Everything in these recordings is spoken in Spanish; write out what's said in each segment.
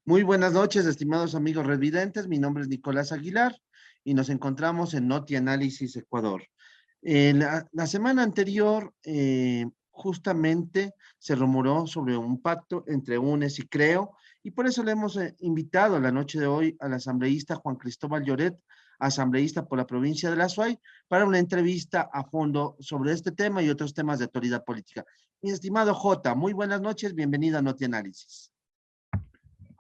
Muy buenas noches, estimados amigos revidentes. Mi nombre es Nicolás Aguilar y nos encontramos en Noti Análisis Ecuador. La semana anterior, justamente se rumoró sobre un pacto entre UNES y Creo, y por eso le hemos invitado la noche de hoy al asambleísta Juan Cristóbal Lloret, asambleísta por la provincia de La Suay, para una entrevista a fondo sobre este tema y otros temas de actualidad política. Mi estimado Jota, muy buenas noches, bienvenido a Noti Análisis.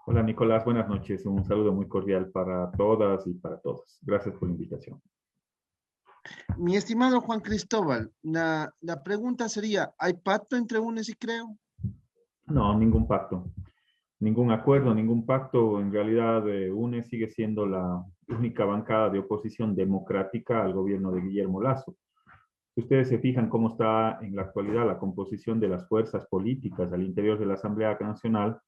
Hola Nicolás, buenas noches. Un saludo muy cordial para todas y para todos. Gracias por la invitación. Mi estimado Juan Cristóbal, la pregunta sería, ¿hay pacto entre UNES y Creo? No, ningún pacto, ningún acuerdo, ningún pacto. En realidad, UNE sigue siendo la única bancada de oposición democrática al gobierno de Guillermo Lasso. Si ustedes se fijan cómo está en la actualidad la composición de las fuerzas políticas al interior de la Asamblea Nacional,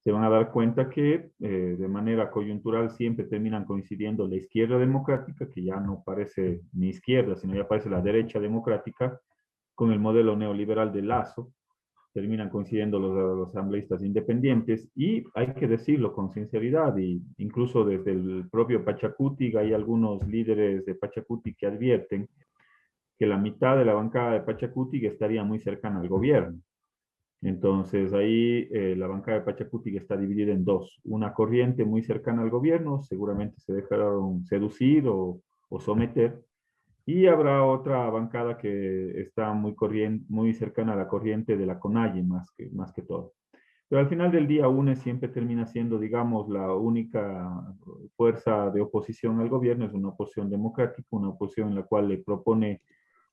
se van a dar cuenta que de manera coyuntural siempre terminan coincidiendo la izquierda democrática, que ya no parece ni izquierda, sino ya parece la derecha democrática, con el modelo neoliberal de Lazo, terminan coincidiendo los asambleístas independientes, y hay que decirlo con sinceridad, y incluso desde el propio Pachacuti hay algunos líderes de Pachacuti que advierten que la mitad de la bancada de Pachacuti estaría muy cercana al gobierno. Entonces ahí la bancada de Pachacuti está dividida en dos. Una corriente muy cercana al gobierno, seguramente se dejaron seducir o someter, y habrá otra bancada que está muy cercana a la corriente de la CONAIE más que todo. Pero al final del día, UNE siempre termina siendo, digamos, la única fuerza de oposición al gobierno. Es una oposición democrática, una oposición en la cual le propone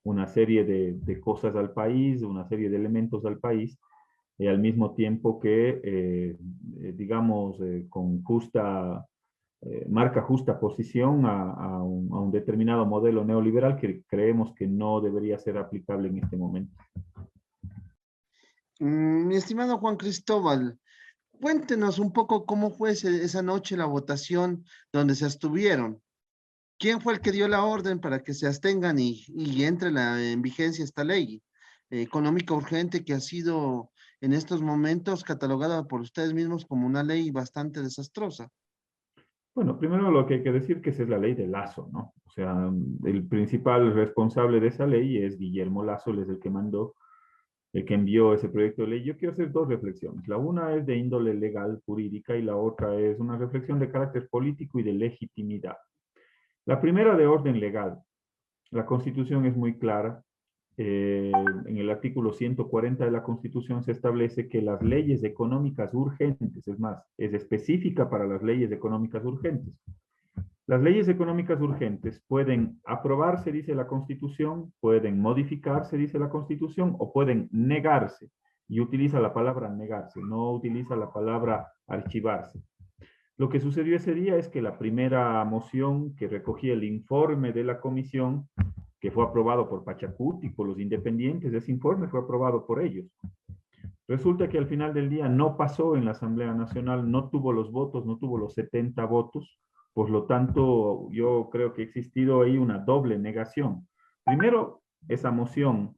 una serie de cosas al país, una serie de elementos al país, al mismo tiempo que, digamos, con marca justa posición a un determinado modelo neoliberal que creemos que no debería ser aplicable en este momento. Mi estimado Juan Cristóbal, cuéntenos un poco cómo fue esa noche la votación donde se abstuvieron. ¿Quién fue el que dio la orden para que se abstengan y entre en vigencia esta ley económica urgente que ha sido en estos momentos catalogada por ustedes mismos como una ley bastante desastrosa? Bueno, primero lo que hay que decir que esa es la ley de Lazo, ¿no? O sea, el principal responsable de esa ley es Guillermo Lazo, él es el que mandó, el que envió ese proyecto de ley. Yo quiero hacer dos reflexiones. La una es de índole legal, jurídica, y la otra es una reflexión de carácter político y de legitimidad. La primera de orden legal. La Constitución es muy clara. En el artículo 140 de la Constitución se establece que las leyes económicas urgentes, es más, es específica para las leyes económicas urgentes. Las leyes económicas urgentes pueden aprobarse, dice la Constitución, pueden modificarse, dice la Constitución, o pueden negarse. Y utiliza la palabra negarse, no utiliza la palabra archivarse. Lo que sucedió ese día es que la primera moción que recogía el informe de la comisión, que fue aprobado por Pachacuti, por los independientes, ese informe fue aprobado por ellos. Resulta que al final del día no pasó en la Asamblea Nacional, no tuvo los votos, no tuvo los 70 votos. Por lo tanto, yo creo que ha existido ahí una doble negación. Primero, esa moción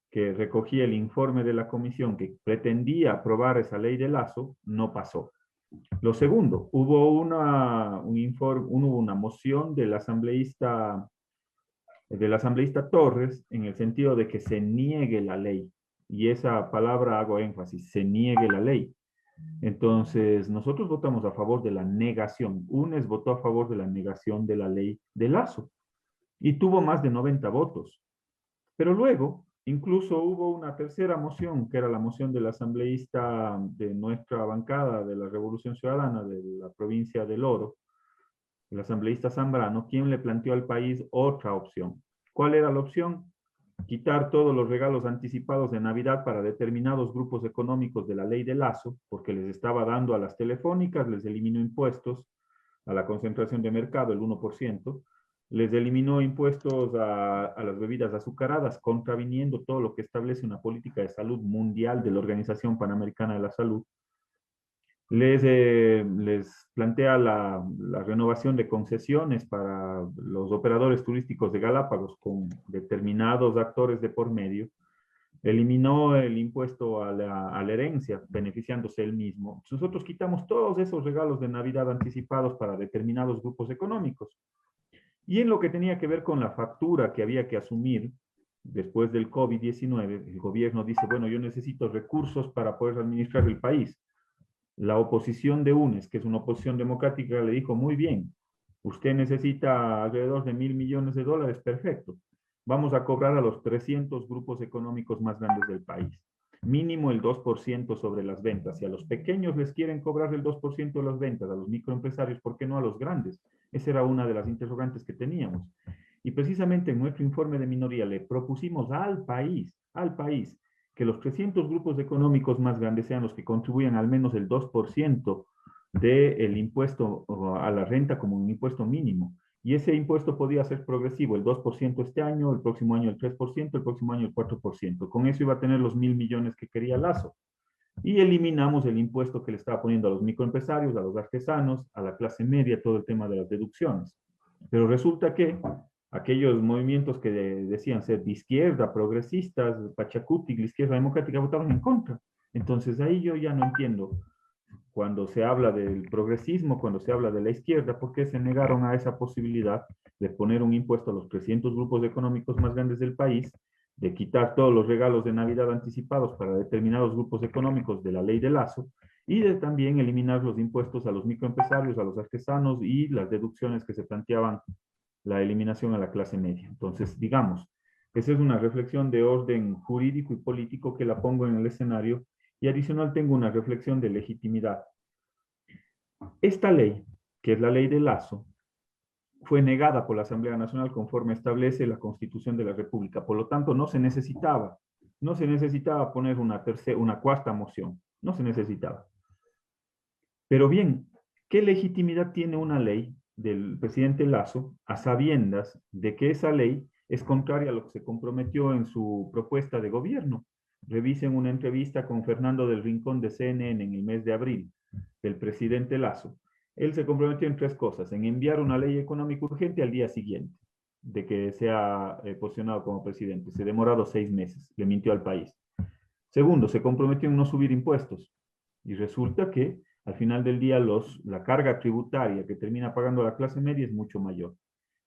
que recogía el informe de la comisión que pretendía aprobar esa ley de Lazo, no pasó. Lo segundo, hubo una moción del asambleísta Torres en el sentido de que se niegue la ley. Y esa palabra hago énfasis, se niegue la ley. Entonces, nosotros votamos a favor de la negación. UNES votó a favor de la negación de la ley de Lazo y tuvo más de 90 votos. Pero luego, incluso hubo una tercera moción, que era la moción del asambleísta de nuestra bancada de la Revolución Ciudadana de la provincia del Oro, el asambleísta Zambrano, quien le planteó al país otra opción. ¿Cuál era la opción? Quitar todos los regalos anticipados de Navidad para determinados grupos económicos de la ley de Lazo, porque les estaba dando a las telefónicas, les eliminó impuestos a la concentración de mercado, el 1%, les eliminó impuestos a las bebidas azucaradas, contraviniendo todo lo que establece una política de salud mundial de la Organización Panamericana de la Salud. Les plantea la renovación de concesiones para los operadores turísticos de Galápagos con determinados actores de por medio. eliminó el impuesto a la herencia, beneficiándose él mismo. Nosotros quitamos todos esos regalos de Navidad anticipados para determinados grupos económicos. Y en lo que tenía que ver con la factura que había que asumir después del COVID-19, el gobierno dice, bueno, yo necesito recursos para poder administrar el país. La oposición de UNES, que es una oposición democrática, le dijo, muy bien, usted necesita alrededor de $1.000 millones, perfecto. Vamos a cobrar a los 300 grupos económicos más grandes del país. Mínimo el 2% sobre las ventas. Si a los pequeños les quieren cobrar el 2% de las ventas, a los microempresarios, ¿por qué no a los grandes? Esa era una de las interrogantes que teníamos. Y precisamente en nuestro informe de minoría le propusimos al país, que los 300 grupos económicos más grandes sean los que contribuyan al menos el 2% del impuesto a la renta como un impuesto mínimo. Y ese impuesto podía ser progresivo, el 2% este año, el próximo año el 3%, el próximo año el 4%. Con eso iba a tener los 1.000 millones que quería Lazo. Y eliminamos el impuesto que le estaba poniendo a los microempresarios, a los artesanos, a la clase media, todo el tema de las deducciones. Pero resulta que aquellos movimientos que decían ser de izquierda, progresistas, Pachacuti, la izquierda democrática, votaron en contra. Entonces ahí yo ya no entiendo, cuando se habla del progresismo, cuando se habla de la izquierda, ¿por qué se negaron a esa posibilidad de poner un impuesto a los 300 grupos económicos más grandes del país, de quitar todos los regalos de Navidad anticipados para determinados grupos económicos de la ley de Lazo, y de también eliminar los impuestos a los microempresarios, a los artesanos y las deducciones que se planteaban, la eliminación a la clase media? Entonces, digamos, esa es una reflexión de orden jurídico y político que la pongo en el escenario, y adicional tengo una reflexión de legitimidad. Esta ley, que es la ley de Lazo, fue negada por la Asamblea Nacional conforme establece la Constitución de la República. Por lo tanto, no se necesitaba poner una cuarta moción. No se necesitaba. Pero bien, ¿qué legitimidad tiene una ley del presidente Lazo a sabiendas de que esa ley es contraria a lo que se comprometió en su propuesta de gobierno? Revisen una entrevista con Fernando del Rincón de CNN en el mes de abril del presidente Lazo. Él se comprometió en tres cosas: en enviar una ley económica urgente al día siguiente de que sea posicionado como presidente. Se ha demorado 6 meses, le mintió al país. Segundo, se comprometió en no subir impuestos. Y resulta que al final del día la carga tributaria que termina pagando la clase media es mucho mayor.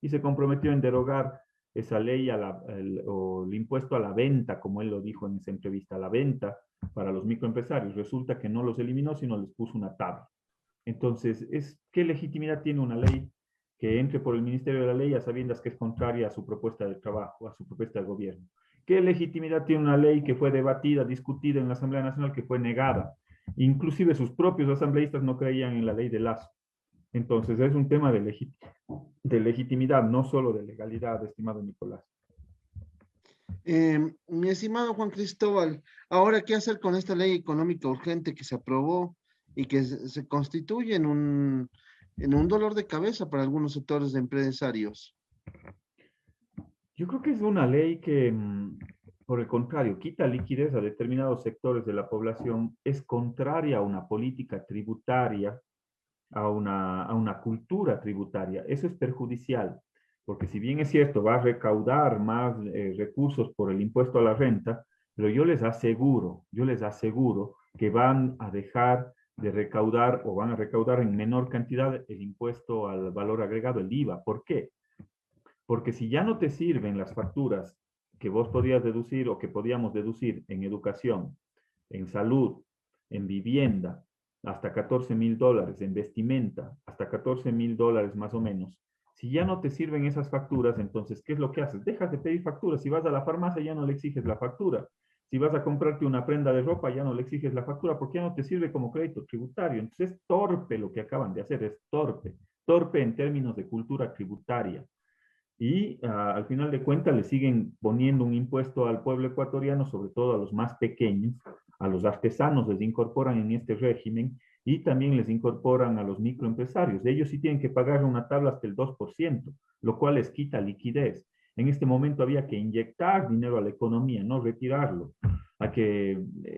Y se comprometió en derogar esa ley o el impuesto a la venta, como él lo dijo en esa entrevista, a la venta para los microempresarios. Resulta que no los eliminó, sino les puso una tabla. Entonces, ¿qué legitimidad tiene una ley que entre por el Ministerio de la Ley a sabiendas que es contraria a su propuesta de trabajo, a su propuesta de gobierno? ¿Qué legitimidad tiene una ley que fue debatida, discutida en la Asamblea Nacional, que fue negada? Inclusive sus propios asambleístas no creían en la ley de Lazo. Entonces, es un tema de legitimidad, no solo de legalidad, estimado Nicolás. Mi estimado Juan Cristóbal, ahora, ¿qué hacer con esta ley económica urgente que se aprobó y que se constituye en un dolor de cabeza para algunos sectores de empresarios? Yo creo que es una ley que, por el contrario, quita liquidez a determinados sectores de la población, es contraria a una política tributaria, a una cultura tributaria. Eso es perjudicial, porque si bien es cierto, va a recaudar más recursos por el impuesto a la renta, pero yo les aseguro que van a dejar de recaudar, o van a recaudar en menor cantidad, el impuesto al valor agregado, el IVA. ¿Por qué? Porque si ya no te sirven las facturas que vos podías deducir o que podíamos deducir en educación, en salud, en vivienda, hasta $14,000, en vestimenta, hasta $14,000 más o menos. Si ya no te sirven esas facturas, entonces, ¿qué es lo que haces? Dejas de pedir facturas. Si vas a la farmacia, ya no le exiges la factura. Si vas a comprarte una prenda de ropa, ya no le exiges la factura porque ya no te sirve como crédito tributario. Entonces, es torpe lo que acaban de hacer, es torpe. Torpe en términos de cultura tributaria. Y al final de cuentas le siguen poniendo un impuesto al pueblo ecuatoriano, sobre todo a los más pequeños, a los artesanos les incorporan en este régimen, y también les incorporan a los microempresarios. Ellos sí tienen que pagar una tabla hasta el 2%, lo cual les quita liquidez. En este momento había que inyectar dinero a la economía, no retirarlo.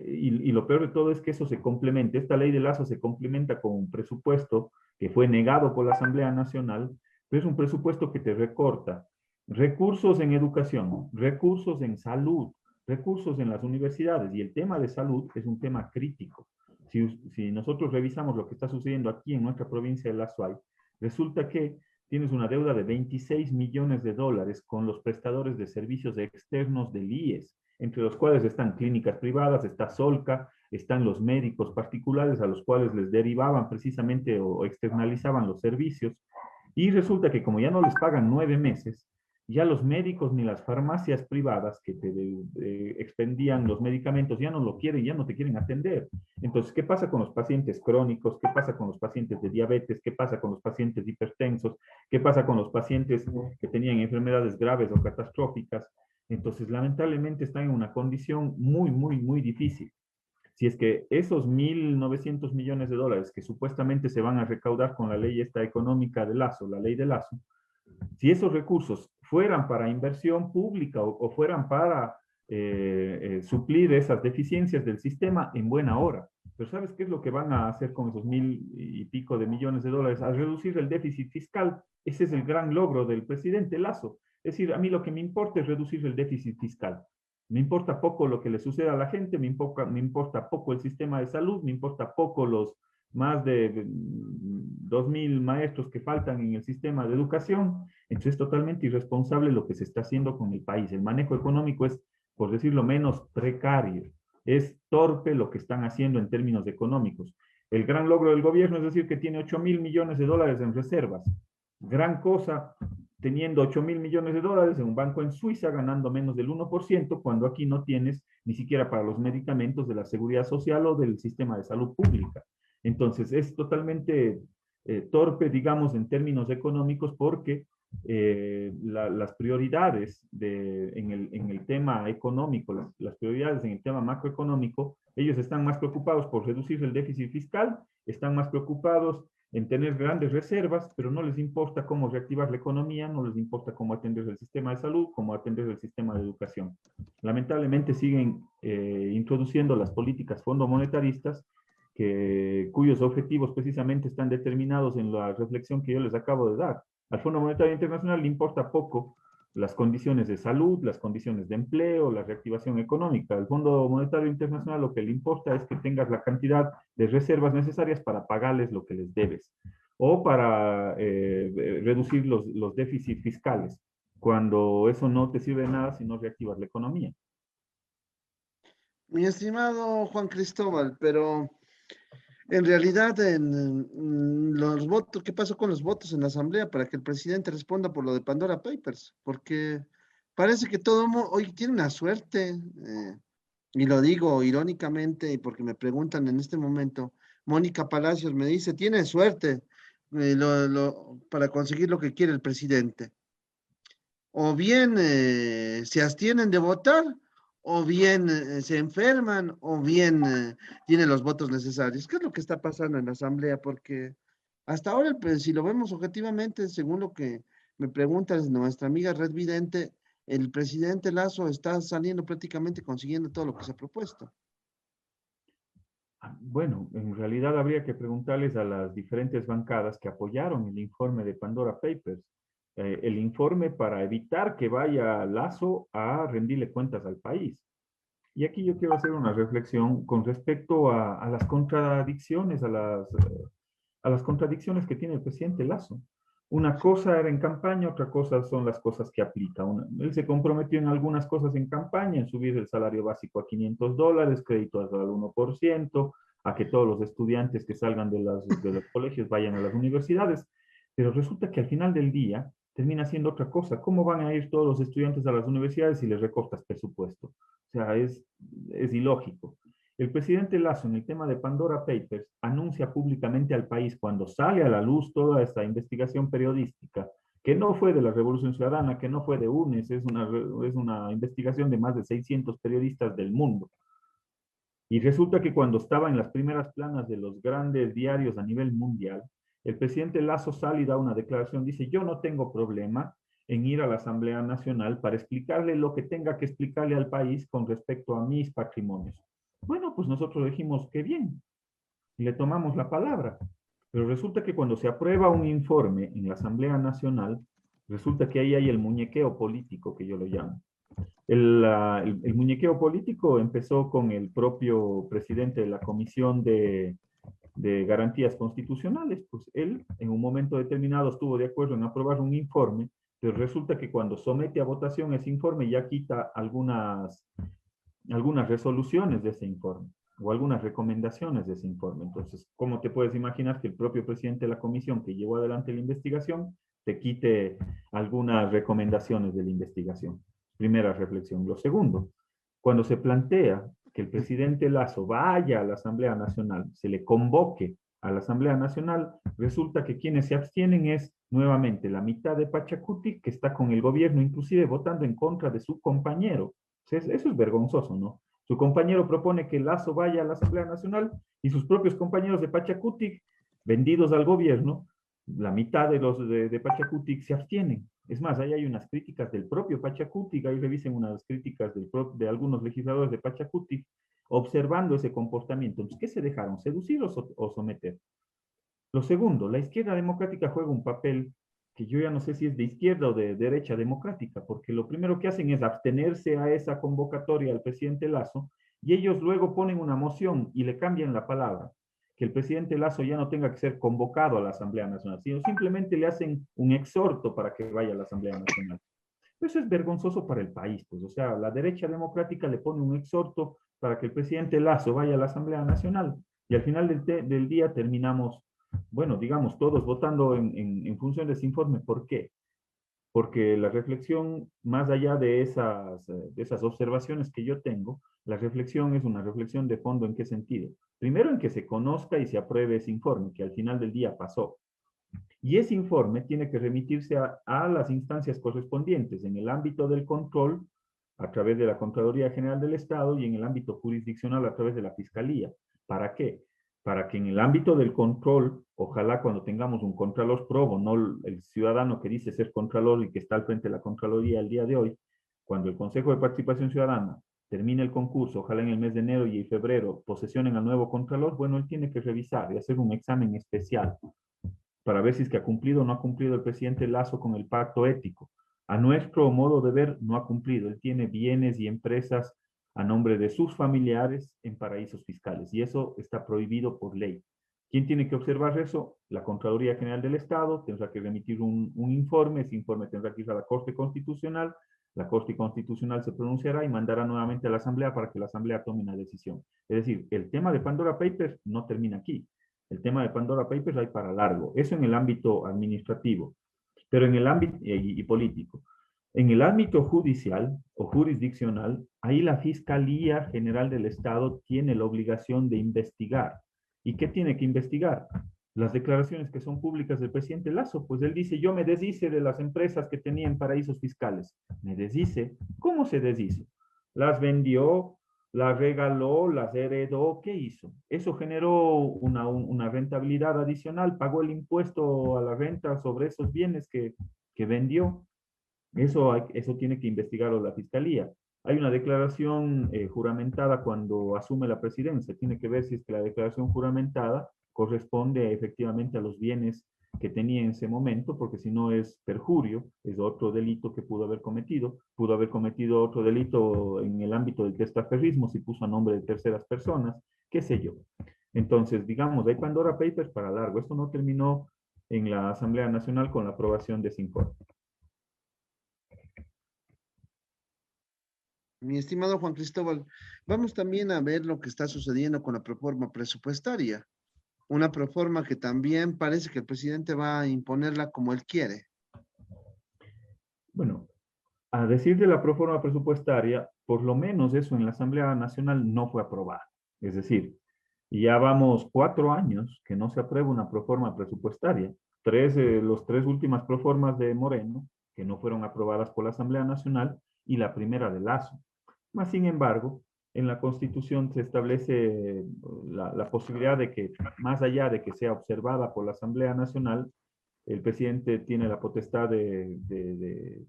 Y lo peor de todo es que eso se complementa. Esta ley de Lazo se complementa con un presupuesto que fue negado por la Asamblea Nacional, pero es un presupuesto que te recorta recursos en educación, recursos en salud, recursos en las universidades, y el tema de salud es un tema crítico. Si nosotros revisamos lo que está sucediendo aquí en nuestra provincia de La Suay, resulta que tienes una deuda de 26 millones de dólares con los prestadores de servicios externos del IES, entre los cuales están clínicas privadas, está Solca, están los médicos particulares a los cuales les derivaban precisamente o externalizaban los servicios, y resulta que como ya no les pagan 9 meses, ya los médicos ni las farmacias privadas que te expendían los medicamentos ya no lo quieren, ya no te quieren atender. Entonces, ¿qué pasa con los pacientes crónicos? ¿Qué pasa con los pacientes de diabetes? ¿Qué pasa con los pacientes hipertensos? ¿Qué pasa con los pacientes que tenían enfermedades graves o catastróficas? Entonces, lamentablemente están en una condición muy, muy, muy difícil. Si es que esos 1.900 millones de dólares que supuestamente se van a recaudar con la ley esta económica de Lazo, la ley de Lazo, si esos recursos fueran para inversión pública o fueran para suplir esas deficiencias del sistema, en buena hora. Pero ¿sabes qué es lo que van a hacer con esos 1.000 y pico de millones de dólares? A reducir el déficit fiscal. Ese es el gran logro del presidente Lazo. Es decir, a mí lo que me importa es reducir el déficit fiscal. Me importa poco lo que le suceda a la gente, me importa poco el sistema de salud, me importa poco los más de 2.000 maestros que faltan en el sistema de educación. Entonces es totalmente irresponsable lo que se está haciendo con el país. El manejo económico es, por decirlo menos, precario. Es torpe lo que están haciendo en términos económicos. El gran logro del gobierno es decir que tiene 8.000 millones de dólares en reservas. Gran cosa, teniendo 8.000 millones de dólares en un banco en Suiza, ganando menos del 1%, cuando aquí no tienes ni siquiera para los medicamentos de la seguridad social o del sistema de salud pública. Entonces, es totalmente torpe, digamos, en términos económicos, porque las prioridades en el tema económico, las prioridades en el tema macroeconómico, ellos están más preocupados por reducir el déficit fiscal, están más preocupados en tener grandes reservas, pero no les importa cómo reactivar la economía, no les importa cómo atender el sistema de salud, cómo atender el sistema de educación. Lamentablemente siguen introduciendo las políticas fondomonetaristas, cuyos objetivos precisamente están determinados en la reflexión que yo les acabo de dar. Al Fondo Monetario Internacional le importa poco las condiciones de salud, las condiciones de empleo, la reactivación económica. Al Fondo Monetario Internacional lo que le importa es que tengas la cantidad de reservas necesarias para pagarles lo que les debes o para reducir los déficits fiscales, cuando eso no te sirve de nada si no reactivas la economía. Mi estimado Juan Cristóbal, pero en realidad los votos, ¿qué pasó con los votos en la Asamblea para que el presidente responda por lo de Pandora Papers? Porque parece que todo hoy tiene una suerte, y lo digo irónicamente y porque me preguntan en este momento, Mónica Palacios me dice, tiene suerte para conseguir lo que quiere el presidente. O bien se abstienen de votar, o bien se enferman, o bien tienen los votos necesarios. ¿Qué es lo que está pasando en la Asamblea? Porque hasta ahora, pues, si lo vemos objetivamente, según lo que me pregunta nuestra amiga Red Vidente, el presidente Lazo está saliendo prácticamente consiguiendo todo lo que se ha propuesto. Bueno, en realidad habría que preguntarles a las diferentes bancadas que apoyaron el informe de Pandora Papers, el informe para evitar que vaya Lazo a rendirle cuentas al país. Y aquí yo quiero hacer una reflexión con respecto a las contradicciones, a las contradicciones que tiene el presidente Lazo. Una cosa era en campaña, otra cosa son las cosas que aplica. Él se comprometió en algunas cosas en campaña, en subir el salario básico a $500, crédito al 1%, a que todos los estudiantes que salgan de los colegios vayan a las universidades, pero resulta que al final del día termina siendo otra cosa. ¿Cómo van a ir todos los estudiantes a las universidades si les recortas presupuesto? O sea, es ilógico. El presidente Lazo, en el tema de Pandora Papers, anuncia públicamente al país, cuando sale a la luz toda esta investigación periodística, que no fue de la Revolución Ciudadana, que no fue de UNES, es una investigación de más de 600 periodistas del mundo. Y resulta que cuando estaba en las primeras planas de los grandes diarios a nivel mundial, el presidente Lazo sale y da una declaración, dice, yo no tengo problema en ir a la Asamblea Nacional para explicarle lo que tenga que explicarle al país con respecto a mis patrimonios. Bueno, pues nosotros dijimos que bien, y le tomamos la palabra. Pero resulta que cuando se aprueba un informe en la Asamblea Nacional, resulta que ahí hay el muñequeo político, que yo lo llamo. El muñequeo político empezó con el propio presidente de la Comisión de Garantías Constitucionales, pues él en un momento determinado estuvo de acuerdo en aprobar un informe, pero resulta que cuando somete a votación ese informe ya quita algunas resoluciones de ese informe o algunas recomendaciones de ese informe. Entonces, ¿cómo te puedes imaginar que el propio presidente de la comisión que llevó adelante la investigación te quite algunas recomendaciones de la investigación? Primera reflexión. Lo segundo, cuando se plantea que el presidente Lazo vaya a la Asamblea Nacional, se le convoque a la Asamblea Nacional, resulta que quienes se abstienen es nuevamente la mitad de Pachacuti, que está con el gobierno, inclusive votando en contra de su compañero. Eso es vergonzoso, ¿no? Su compañero propone que Lazo vaya a la Asamblea Nacional y sus propios compañeros de Pachacutic, vendidos al gobierno, la mitad de los de Pachacutic se abstienen. Es más, ahí hay unas críticas del propio Pachacutic, ahí revisen unas críticas de algunos legisladores de Pachacutic, observando ese comportamiento. Entonces, ¿qué se dejaron? ¿Seducir o someter? Lo segundo, la izquierda democrática juega un papel que yo ya no sé si es de izquierda o de derecha democrática, porque lo primero que hacen es abstenerse a esa convocatoria al presidente Lazo y ellos luego ponen una moción y le cambian la palabra, que el presidente Lazo ya no tenga que ser convocado a la Asamblea Nacional, sino simplemente le hacen un exhorto para que vaya a la Asamblea Nacional. Eso es vergonzoso para el país, pues, o sea, la derecha democrática le pone un exhorto para que el presidente Lazo vaya a la Asamblea Nacional y al final del día terminamos, bueno, digamos, todos votando en función de ese informe. ¿Por qué? Porque la reflexión, más allá de esas observaciones que yo tengo, la reflexión es una reflexión de fondo. ¿En qué sentido? Primero, en que se conozca y se apruebe ese informe, que al final del día pasó. Y ese informe tiene que remitirse a las instancias correspondientes en el ámbito del control, a través de la Contraloría General del Estado, y en el ámbito jurisdiccional a través de la Fiscalía. ¿Para qué? Para que en el ámbito del control, ojalá cuando tengamos un contralor probo, no el ciudadano que dice ser contralor y que está al frente de la Contraloría el día de hoy, cuando el Consejo de Participación Ciudadana termine el concurso, ojalá en el mes de enero y febrero, posesionen al nuevo contralor, bueno, él tiene que revisar y hacer un examen especial para ver si es que ha cumplido o no ha cumplido el presidente Lazo con el pacto ético. A nuestro modo de ver, no ha cumplido. Él tiene bienes y empresas a nombre de sus familiares en paraísos fiscales y eso está prohibido por ley. ¿Quién tiene que observar eso? La Contraloría General del Estado tendrá que remitir un informe, ese informe tendrá que ir a la Corte Constitucional, la Corte Constitucional se pronunciará y mandará nuevamente a la Asamblea para que la Asamblea tome una decisión. Es decir, el tema de Pandora Papers no termina aquí. El tema de Pandora Papers hay para largo. Eso en el ámbito administrativo, pero en el ámbito y político. En el ámbito judicial o jurisdiccional, ahí la Fiscalía General del Estado tiene la obligación de investigar. ¿Y qué tiene que investigar? Las declaraciones que son públicas del presidente Lazo, pues él dice, yo me deshice de las empresas que tenían paraísos fiscales. ¿Me deshice? ¿Cómo se deshizo? Las vendió, las regaló, las heredó, ¿qué hizo? Eso generó una rentabilidad adicional, pagó el impuesto a la renta sobre esos bienes que vendió. Eso tiene que investigarlo la Fiscalía. Hay una declaración juramentada cuando asume la presidencia. Tiene que ver si es que la declaración juramentada corresponde efectivamente a los bienes que tenía en ese momento, porque si no es perjurio, es otro delito que pudo haber cometido. Pudo haber cometido otro delito en el ámbito del testaferrismo si puso a nombre de terceras personas, qué sé yo. Entonces, digamos, hay Pandora Papers para largo. Esto no terminó en la Asamblea Nacional con la aprobación de ese informe. Mi estimado Juan Cristóbal, vamos también a ver lo que está sucediendo con la proforma presupuestaria. Una proforma que también parece que el presidente va a imponerla como él quiere. Bueno, a decir de la proforma presupuestaria, por lo menos eso en la Asamblea Nacional no fue aprobado. Es decir, ya vamos 4 años que no se aprueba una proforma presupuestaria. Los tres últimas proformas de Moreno, que no fueron aprobadas por la Asamblea Nacional, y la primera de Lazo. Más sin embargo, en la Constitución se establece la posibilidad de que, más allá de que sea observada por la Asamblea Nacional, el presidente tiene la potestad de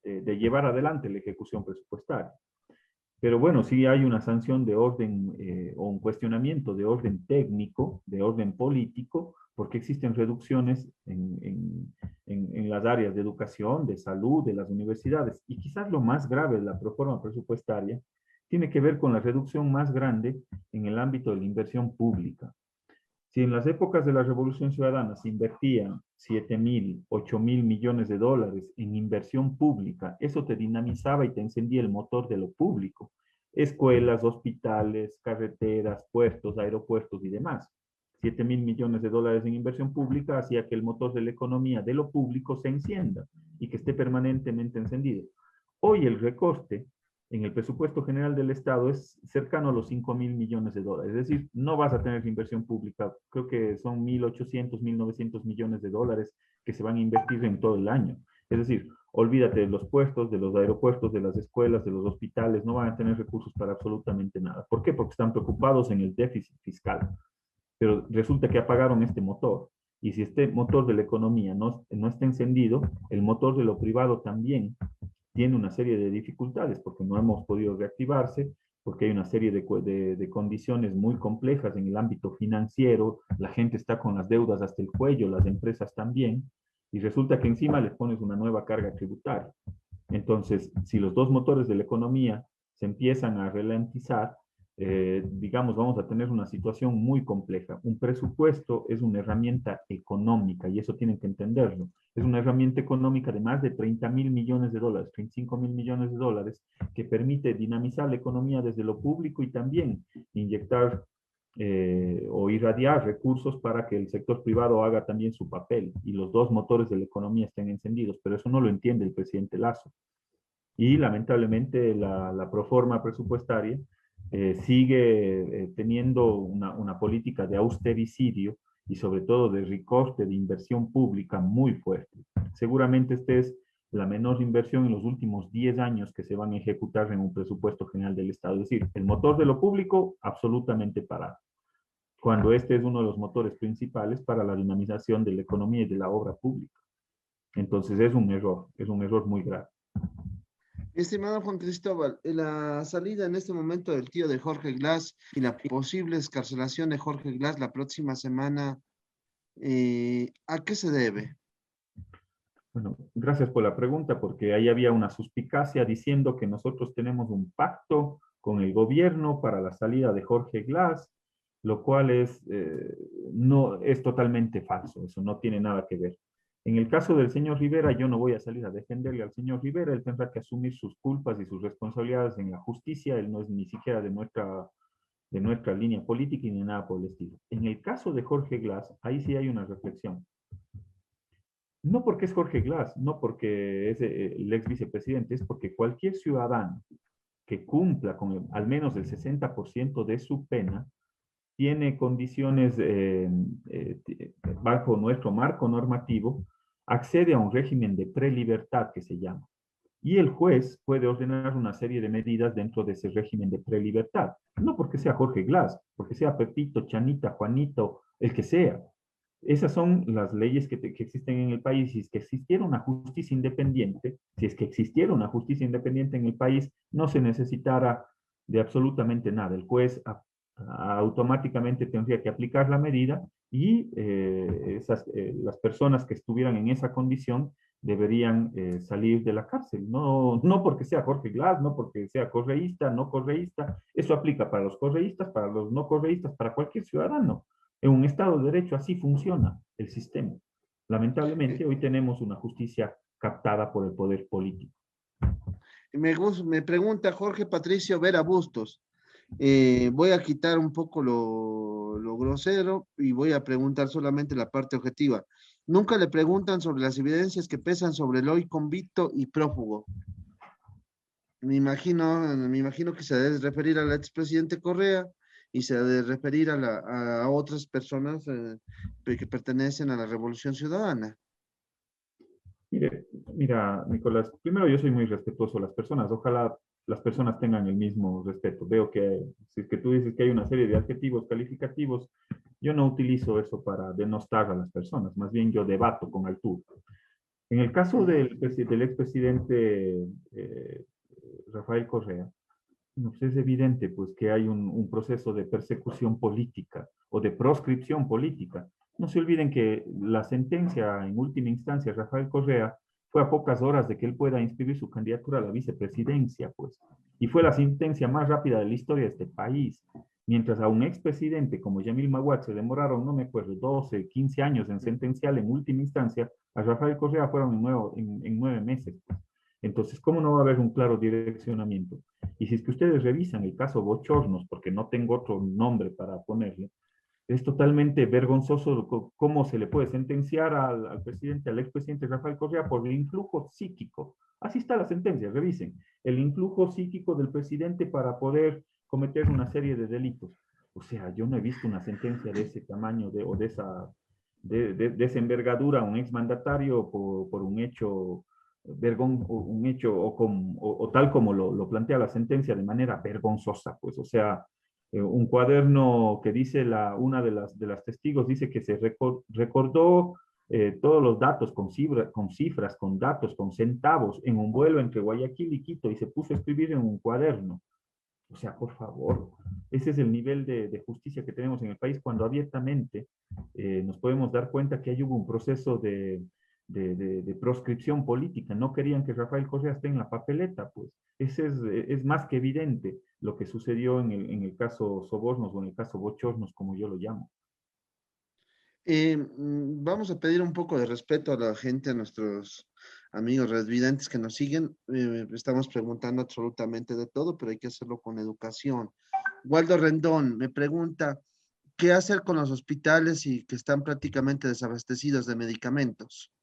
llevar adelante la ejecución presupuestaria. Pero bueno, sí hay una sanción de orden o un cuestionamiento de orden técnico, de orden político, porque existen reducciones en las áreas de educación, de salud, de las universidades. Y quizás lo más grave de la reforma presupuestaria tiene que ver con la reducción más grande en el ámbito de la inversión pública. Si en las épocas de la Revolución Ciudadana se invertían 7.000, 8.000 millones de dólares en inversión pública, eso te dinamizaba y te encendía el motor de lo público. Escuelas, hospitales, carreteras, puertos, aeropuertos y demás. 7.000 millones de dólares en inversión pública hacía que el motor de la economía de lo público se encienda y que esté permanentemente encendido. Hoy el recorte en el presupuesto general del Estado es cercano a los 5.000 millones de dólares. Es decir, no vas a tener inversión pública. Creo que son 1.800, 1.900 millones de dólares que se van a invertir en todo el año. Es decir, olvídate de los puestos, de los aeropuertos, de las escuelas, de los hospitales, no van a tener recursos para absolutamente nada. ¿Por qué? Porque están preocupados en el déficit fiscal. Pero resulta que apagaron este motor. Y si este motor de la economía no está encendido, el motor de lo privado también tiene una serie de dificultades porque no hemos podido reactivarse, porque hay una serie de condiciones muy complejas en el ámbito financiero, la gente está con las deudas hasta el cuello, las empresas también, y resulta que encima les pones una nueva carga tributaria. Entonces, si los dos motores de la economía se empiezan a ralentizar, digamos, vamos a tener una situación muy compleja. Un presupuesto es una herramienta económica y eso tienen que entenderlo. Es una herramienta económica de más de 30.000 millones de dólares, 35.000 millones de dólares, que permite dinamizar la economía desde lo público y también inyectar o irradiar recursos para que el sector privado haga también su papel y los dos motores de la economía estén encendidos, pero eso no lo entiende el presidente Lasso. Y lamentablemente la proforma presupuestaria sigue teniendo una política de austericidio y sobre todo de recorte de inversión pública muy fuerte. Seguramente esta es la menor inversión en los últimos 10 años que se van a ejecutar en un presupuesto general del Estado. Es decir, el motor de lo público absolutamente parado, cuando este es uno de los motores principales para la dinamización de la economía y de la obra pública. Entonces es un error muy grave. Estimado Juan Cristóbal, la salida en este momento del tío de Jorge Glass y la posible escarcelación de Jorge Glass la próxima semana, ¿a qué se debe? Bueno, gracias por la pregunta, porque ahí había una suspicacia diciendo que nosotros tenemos un pacto con el gobierno para la salida de Jorge Glass, lo cual no, es totalmente falso, eso no tiene nada que ver. En el caso del señor Rivera, yo no voy a salir a defenderle al señor Rivera, él tendrá que asumir sus culpas y sus responsabilidades en la justicia, él no es ni siquiera de nuestra línea política ni nada por el estilo. En el caso de Jorge Glass, ahí sí hay una reflexión. No porque es Jorge Glass, no porque es el ex vicepresidente, es porque cualquier ciudadano que cumpla con al menos el 60% de su pena tiene condiciones bajo nuestro marco normativo, accede a un régimen de prelibertad que se llama. Y el juez puede ordenar una serie de medidas dentro de ese régimen de prelibertad. No porque sea Jorge Glass, porque sea Pepito, Chanita, Juanito, el que sea. Esas son las leyes que existen en el país. Si es que existiera una justicia independiente, si es que existiera una justicia independiente en el país, no se necesitara de absolutamente nada. El juez automáticamente tendría que aplicar la medida y las personas que estuvieran en esa condición deberían salir de la cárcel. No, no porque sea Jorge Glass, no porque sea correísta, no correísta. Eso aplica para los correístas, para los no correístas, para cualquier ciudadano. En un Estado de Derecho así funciona el sistema. Eh, Lamentablemente hoy tenemos una justicia captada por el poder político. me pregunta Jorge Patricio Vera Bustos. Voy a quitar un poco lo grosero y voy a preguntar solamente la parte objetiva. Nunca le preguntan sobre las evidencias que pesan sobre el hoy convicto y prófugo. Me imagino que se debe referir al expresidente Correa y se debe referir a otras personas que pertenecen a la Revolución Ciudadana. Mira, Nicolás, primero yo soy muy respetuoso a las personas. Ojalá las personas tengan el mismo respeto. Veo que si es que tú dices que hay una serie de adjetivos calificativos, yo no utilizo eso para denostar a las personas. Más bien yo debato con altura. En el caso del expresidente Rafael Correa, no, pues es evidente pues, que hay un proceso de persecución política o de proscripción política. No se olviden que la sentencia en última instancia, Rafael Correa, fue a pocas horas de que él pueda inscribir su candidatura a la vicepresidencia, pues. Y fue la sentencia más rápida de la historia de este país. Mientras a un expresidente como Yamil Maguad se demoraron, no me acuerdo, 12, 15 años en sentenciar en última instancia, a Rafael Correa fueron en 9 meses. Pues. Entonces, ¿cómo no va a haber un claro direccionamiento? Y si es que ustedes revisan el caso Bochornos, porque no tengo otro nombre para ponerle, es totalmente vergonzoso cómo se le puede sentenciar al presidente, al expresidente Rafael Correa por el influjo psíquico. Así está la sentencia, revisen. El influjo psíquico del presidente para poder cometer una serie de delitos. O sea, yo no he visto una sentencia de ese tamaño o de esa envergadura a un exmandatario por un hecho un hecho o tal como lo plantea la sentencia de manera vergonzosa, pues, o sea, un cuaderno que dice una de las testigos, dice que se recordó todos los datos con cifras, con datos, con centavos en un vuelo entre Guayaquil y Quito y se puso a escribir en un cuaderno. O sea, por favor, ese es el nivel de justicia que tenemos en el país cuando abiertamente nos podemos dar cuenta que ahí hubo un proceso de proscripción política. No querían que Rafael Correa esté en la papeleta, pues. Ese es más que evidente lo que sucedió en el caso Sobornos o en el caso Bochornos, como yo lo llamo. Vamos a pedir un poco de respeto a la gente, a nuestros amigos residentes que nos siguen. Estamos preguntando absolutamente de todo, pero hay que hacerlo con educación. Waldo Rendón me pregunta, ¿qué hacer con los hospitales y que están prácticamente desabastecidos de medicamentos?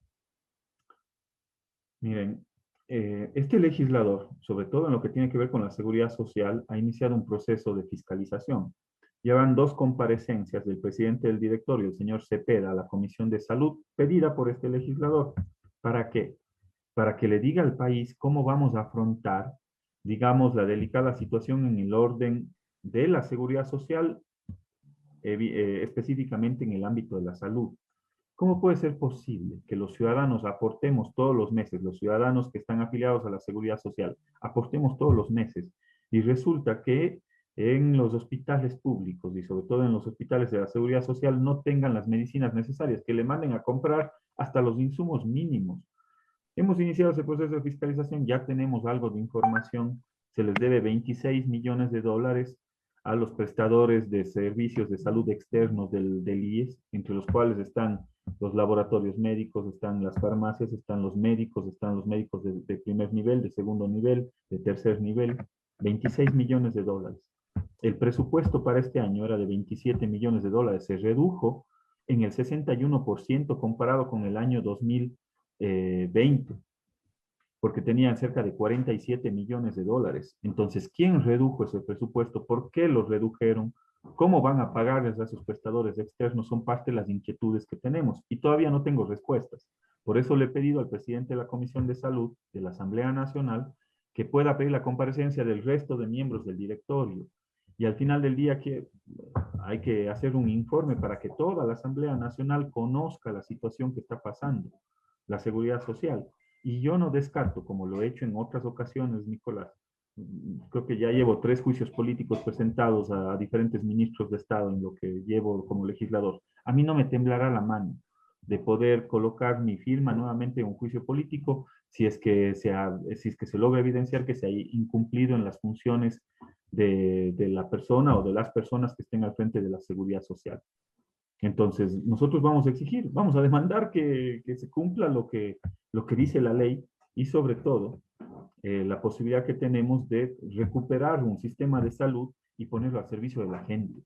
Miren, este legislador, sobre todo en lo que tiene que ver con la seguridad social, ha iniciado un proceso de fiscalización. Llevan 2 comparecencias del presidente del directorio, el señor Cepeda, a la Comisión de Salud, pedida por este legislador. ¿Para qué? Para que le diga al país cómo vamos a afrontar, digamos, la delicada situación en el orden de la seguridad social, específicamente en el ámbito de la salud. ¿Cómo puede ser posible que los ciudadanos aportemos todos los meses, los ciudadanos que están afiliados a la seguridad social, aportemos todos los meses? Y resulta que en los hospitales públicos y sobre todo en los hospitales de la seguridad social no tengan las medicinas necesarias, que le manden a comprar hasta los insumos mínimos. Hemos iniciado ese proceso de fiscalización, ya tenemos algo de información, se les debe 26 millones de dólares a los prestadores de servicios de salud externos del IES, entre los cuales están los laboratorios médicos, están las farmacias, están los médicos de primer nivel, de segundo nivel, de tercer nivel, 26 millones de dólares. El presupuesto para este año era de 27 millones de dólares, se redujo en el 61% comparado con el año 2020, porque tenían cerca de 47 millones de dólares. Entonces, ¿quién redujo ese presupuesto? ¿Por qué lo redujeron? ¿Cómo van a pagarles a esos prestadores externos? Son parte de las inquietudes que tenemos y todavía no tengo respuestas. Por eso le he pedido al presidente de la Comisión de Salud de la Asamblea Nacional que pueda pedir la comparecencia del resto de miembros del directorio. Y al final del día hay que hacer un informe para que toda la Asamblea Nacional conozca la situación que está pasando, la seguridad social. Y yo no descarto, como lo he hecho en otras ocasiones, Nicolás, creo que ya llevo 3 juicios políticos presentados a diferentes ministros de Estado en lo que llevo como legislador. A mí no me temblará la mano de poder colocar mi firma nuevamente en un juicio político si es que se logra evidenciar que se ha incumplido en las funciones de la persona o de las personas que estén al frente de la seguridad social. Entonces, nosotros vamos a exigir, vamos a demandar que se cumpla lo que dice la ley y sobre todo la posibilidad que tenemos de recuperar un sistema de salud y ponerlo al servicio de la gente.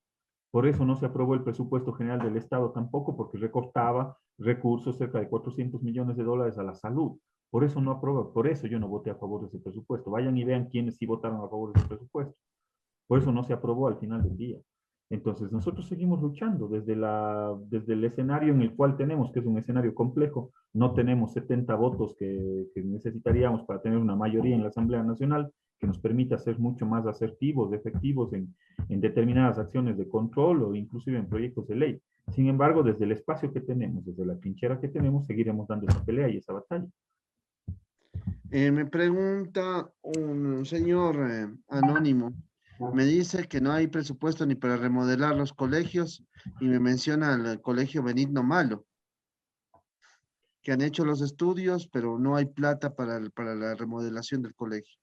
Por eso no se aprobó el presupuesto general del Estado tampoco, porque recortaba recursos, cerca de 400 millones de dólares a la salud. Por eso no aprobó, por eso yo no voté a favor de ese presupuesto. Vayan y vean quiénes sí votaron a favor de ese presupuesto. Por eso no se aprobó al final del día. Entonces, nosotros seguimos luchando desde el escenario en el cual tenemos, que es un escenario complejo. No tenemos 70 votos que necesitaríamos para tener una mayoría en la Asamblea Nacional que nos permita ser mucho más asertivos, efectivos en determinadas acciones de control o inclusive en proyectos de ley. Sin embargo, desde el espacio que tenemos, desde la trinchera que tenemos, seguiremos dando esa pelea y esa batalla. Me pregunta un señor anónimo. Me dice que no hay presupuesto ni para remodelar los colegios y me menciona el colegio Benigno Malo, que han hecho los estudios, pero no hay plata para la remodelación del colegio.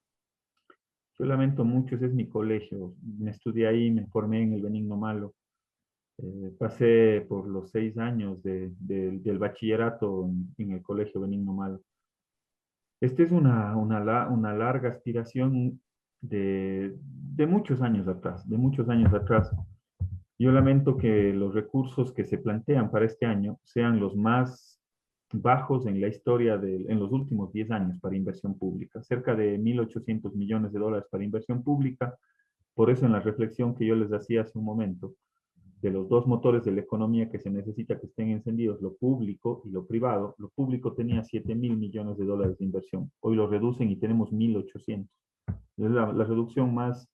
Yo lamento mucho, ese es mi colegio. Me estudié ahí, me formé en el Benigno Malo. Pasé por los 6 años del bachillerato en el colegio Benigno Malo. Esta es una larga aspiración de muchos años atrás, de muchos años atrás. Yo lamento que los recursos que se plantean para este año sean los más bajos en la historia en los últimos 10 años para inversión pública, cerca de 1.800 millones de dólares para inversión pública. Por eso en la reflexión que yo les hacía hace un momento, de los dos motores de la economía que se necesita que estén encendidos, lo público y lo privado, lo público tenía 7.000 millones de dólares de inversión. Hoy lo reducen y tenemos 1.800. Es la reducción más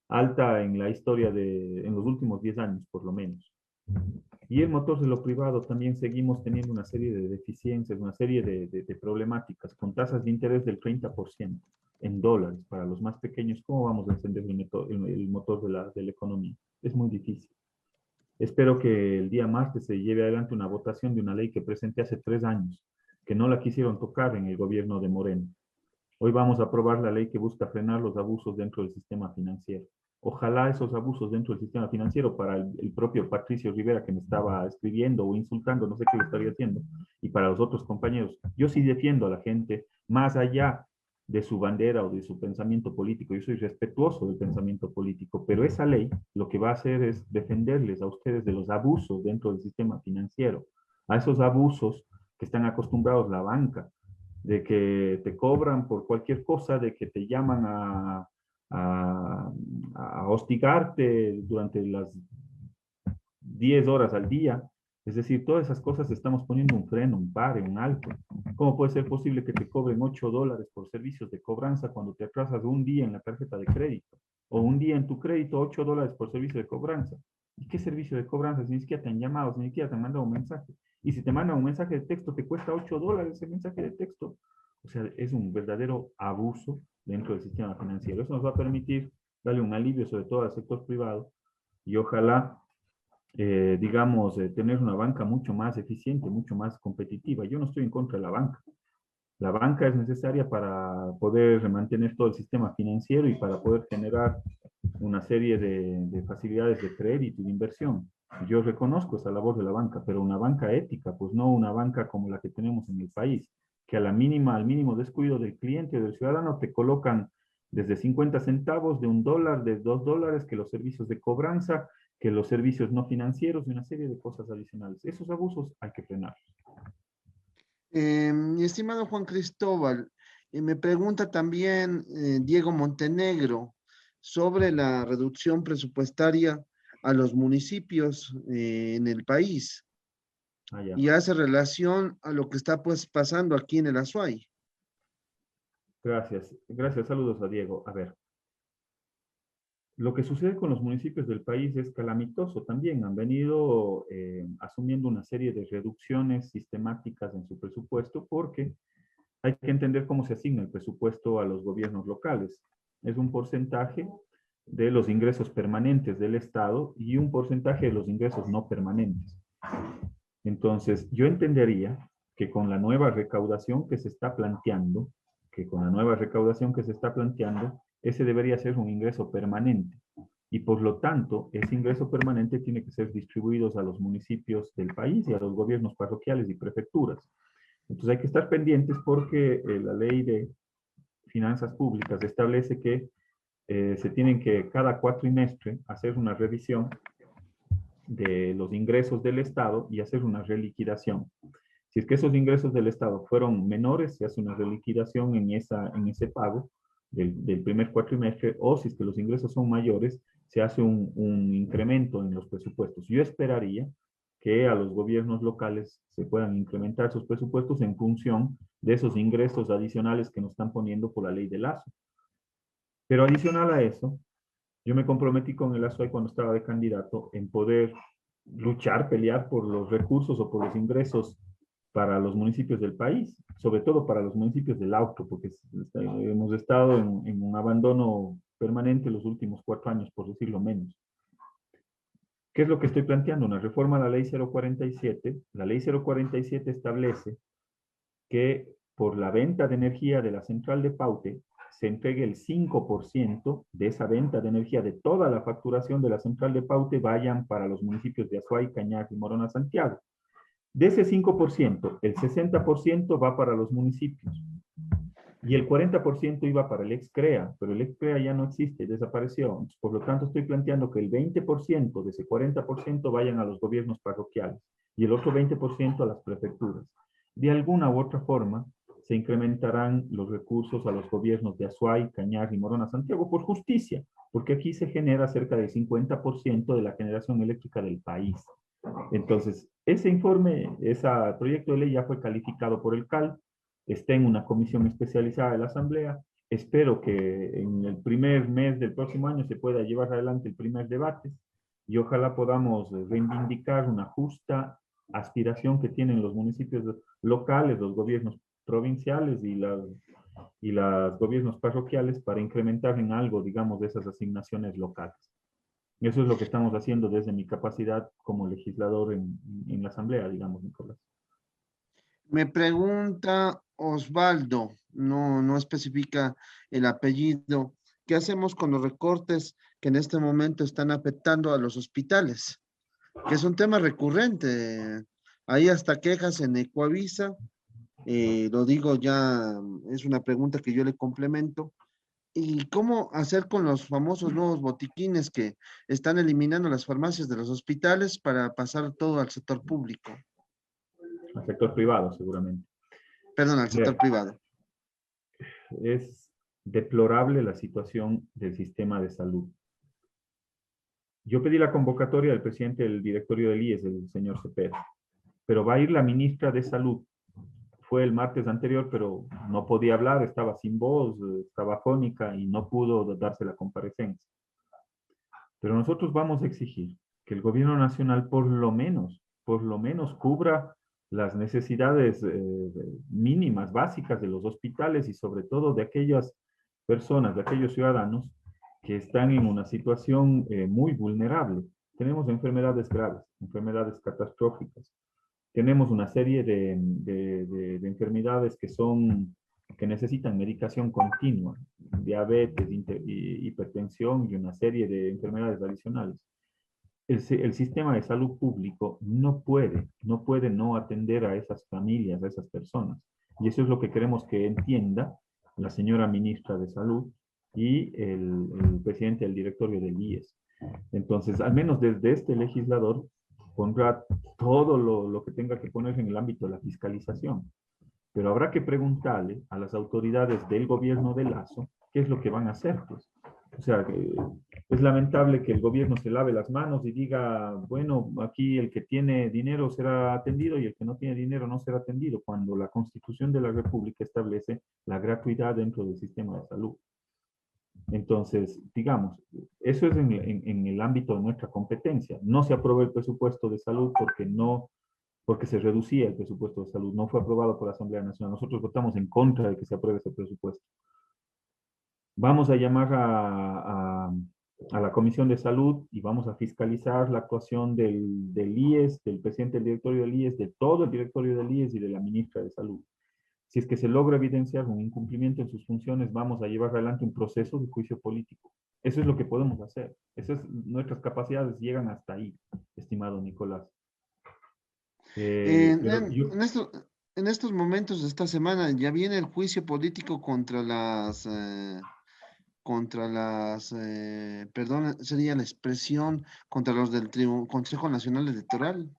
alta en la historia en los últimos 10 años, por lo menos. Y el motor de lo privado también seguimos teniendo una serie de deficiencias, una serie de problemáticas, con tasas de interés del 30% en dólares para los más pequeños. ¿Cómo vamos a encender el motor de la economía? Es muy difícil. Espero que el día martes se lleve adelante una votación de una ley que presenté hace 3 años, que no la quisieron tocar en el gobierno de Moreno. Hoy vamos a aprobar la ley que busca frenar los abusos dentro del sistema financiero. Ojalá esos abusos dentro del sistema financiero para el propio Patricio Rivera que me estaba escribiendo o insultando, no sé qué le estaría haciendo, y para los otros compañeros. Yo sí defiendo a la gente más allá de su bandera o de su pensamiento político. Yo soy respetuoso del pensamiento político, pero esa ley lo que va a hacer es defenderles a ustedes de los abusos dentro del sistema financiero, a esos abusos que están acostumbrados la banca, de que te cobran por cualquier cosa, de que te llaman a, a hostigarte durante las 10 horas al día. Es decir, todas esas cosas estamos poniendo un freno, un pare, un alto. ¿Cómo puede ser posible que te cobren $8 por servicios de cobranza cuando te atrasas un día en la tarjeta de crédito? O un día en tu crédito, $8 por servicio de cobranza. ¿Y qué servicio de cobranza? Si ni siquiera te han llamado, si ni siquiera te han mandado un mensaje. Y si te mandan un mensaje de texto, te cuesta $8 ese mensaje de texto. O sea, es un verdadero abuso dentro del sistema financiero. Eso nos va a permitir darle un alivio, sobre todo al sector privado, y ojalá digamos, tener una banca mucho más eficiente, mucho más competitiva. Yo no estoy en contra de la banca. La banca es necesaria para poder mantener todo el sistema financiero y para poder generar una serie de facilidades de crédito y de inversión. Yo reconozco esa labor de la banca, pero una banca ética, pues no una banca como la que tenemos en el país, que a la mínima, al mínimo descuido del cliente o del ciudadano te colocan desde 50 centavos, de $1, de $2, que los servicios de cobranza, que los servicios no financieros y una serie de cosas adicionales. Esos abusos hay que frenar. Mi estimado Juan Cristóbal, me pregunta también Diego Montenegro sobre la reducción presupuestaria a los municipios en el país Ah, ya. y hace relación a lo que está pues pasando aquí en el Azuay. Gracias. Gracias. Saludos a Diego. A ver, lo que sucede con los municipios del país es calamitoso también. Han venido asumiendo una serie de reducciones sistemáticas en su presupuesto porque hay que entender cómo se asigna el presupuesto a los gobiernos locales. Es un porcentaje de los ingresos permanentes del Estado y un porcentaje de los ingresos no permanentes. Entonces, yo entendería que con la nueva recaudación que se está planteando, ese debería ser un ingreso permanente. Y por lo tanto, ese ingreso permanente tiene que ser distribuido a los municipios del país y a los gobiernos parroquiales y prefecturas. Entonces hay que estar pendientes porque la ley de finanzas públicas establece que se tienen que cada cuatrimestre hacer una revisión de los ingresos del Estado y hacer una reliquidación. Si es que esos ingresos del Estado fueron menores, se hace una reliquidación en ese pago del primer cuatrimestre, o si es que los ingresos son mayores, se hace un incremento en los presupuestos. Yo esperaría que a los gobiernos locales se puedan incrementar sus presupuestos en función de esos ingresos adicionales que nos están poniendo por la ley de Lazo. Pero adicional a eso, yo me comprometí con el ASUAI cuando estaba de candidato en poder luchar, pelear por los recursos o por los ingresos para los municipios del país, sobre todo para los municipios del Auto, porque hemos estado en un abandono permanente los últimos 4 años, por decirlo menos. ¿Qué es lo que estoy planteando? Una reforma a la ley 047. La ley 047 establece que por la venta de energía de la central de Paute se entregue el 5% de esa venta de energía, de toda la facturación de la central de Paute, vayan para los municipios de Azuay, Cañar y Morona, Santiago. De ese 5%, el 60% va para los municipios y el 40% iba para el ex-CREA, pero el ex-CREA ya no existe, desapareció. Por lo tanto, estoy planteando que el 20% de ese 40% vayan a los gobiernos parroquiales y el otro 20% a las prefecturas. De alguna u otra forma, se incrementarán los recursos a los gobiernos de Azuay, Cañar y Morona, Santiago por justicia, porque aquí se genera cerca del 50% de la generación eléctrica del país. Entonces, ese informe, ese proyecto de ley ya fue calificado por el CAL, está en una comisión especializada de la Asamblea. Espero que en el primer mes del próximo año se pueda llevar adelante el primer debate y ojalá podamos reivindicar una justa aspiración que tienen los municipios locales, los gobiernos provinciales y los gobiernos parroquiales para incrementar en algo, digamos, de esas asignaciones locales. Eso es lo que estamos haciendo desde mi capacidad como legislador en la Asamblea, digamos, Nicolás. Me pregunta Osvaldo, no especifica el apellido. ¿Qué hacemos con los recortes que en este momento están afectando a los hospitales? Que es un tema recurrente. Hay hasta quejas en Ecuavisa. Lo digo ya, es una pregunta que yo le complemento. ¿Y cómo hacer con los famosos nuevos botiquines que están eliminando las farmacias de los hospitales para pasar todo al sector público? Al sector privado, seguramente. Perdón, al sector privado. Es deplorable la situación del sistema de salud. Yo pedí la convocatoria del presidente del directorio del IES, el señor Cepeda, pero va a ir la ministra de Salud. Fue el martes anterior, pero no podía hablar, estaba sin voz, estaba fónica y no pudo darse la comparecencia. Pero nosotros vamos a exigir que el gobierno nacional por lo menos cubra las necesidades mínimas, básicas de los hospitales y sobre todo de aquellas personas, de aquellos ciudadanos que están en una situación muy vulnerable. Tenemos enfermedades graves, enfermedades catastróficas. Tenemos una serie de enfermedades que necesitan medicación continua, diabetes, hipertensión y una serie de enfermedades adicionales. El sistema de salud público no puede no atender a esas familias, a esas personas. Y eso es lo que queremos que entienda la señora ministra de Salud y el presidente del directorio del IES. Entonces, al menos desde este legislador, pondrá todo lo que tenga que poner en el ámbito de la fiscalización. Pero habrá que preguntarle a las autoridades del gobierno de Lazo qué es lo que van a hacer, pues. O sea, es lamentable que el gobierno se lave las manos y diga, bueno, aquí el que tiene dinero será atendido y el que no tiene dinero no será atendido, cuando la Constitución de la República establece la gratuidad dentro del sistema de salud. Entonces, digamos, eso es en el ámbito de nuestra competencia. No se aprobó el presupuesto de salud porque se reducía el presupuesto de salud. No fue aprobado por la Asamblea Nacional. Nosotros votamos en contra de que se apruebe ese presupuesto. Vamos a llamar a la Comisión de Salud y vamos a fiscalizar la actuación del IES, del presidente del directorio del IES, de todo el directorio del IES y de la ministra de Salud. Si es que se logra evidenciar un incumplimiento en sus funciones, vamos a llevar adelante un proceso de juicio político. Eso es lo que podemos hacer. Nuestras capacidades llegan hasta ahí, estimado Nicolás. En, en, esto- en estos momentos de esta semana ya viene el juicio político perdón, sería la expresión contra los del Consejo Nacional Electoral.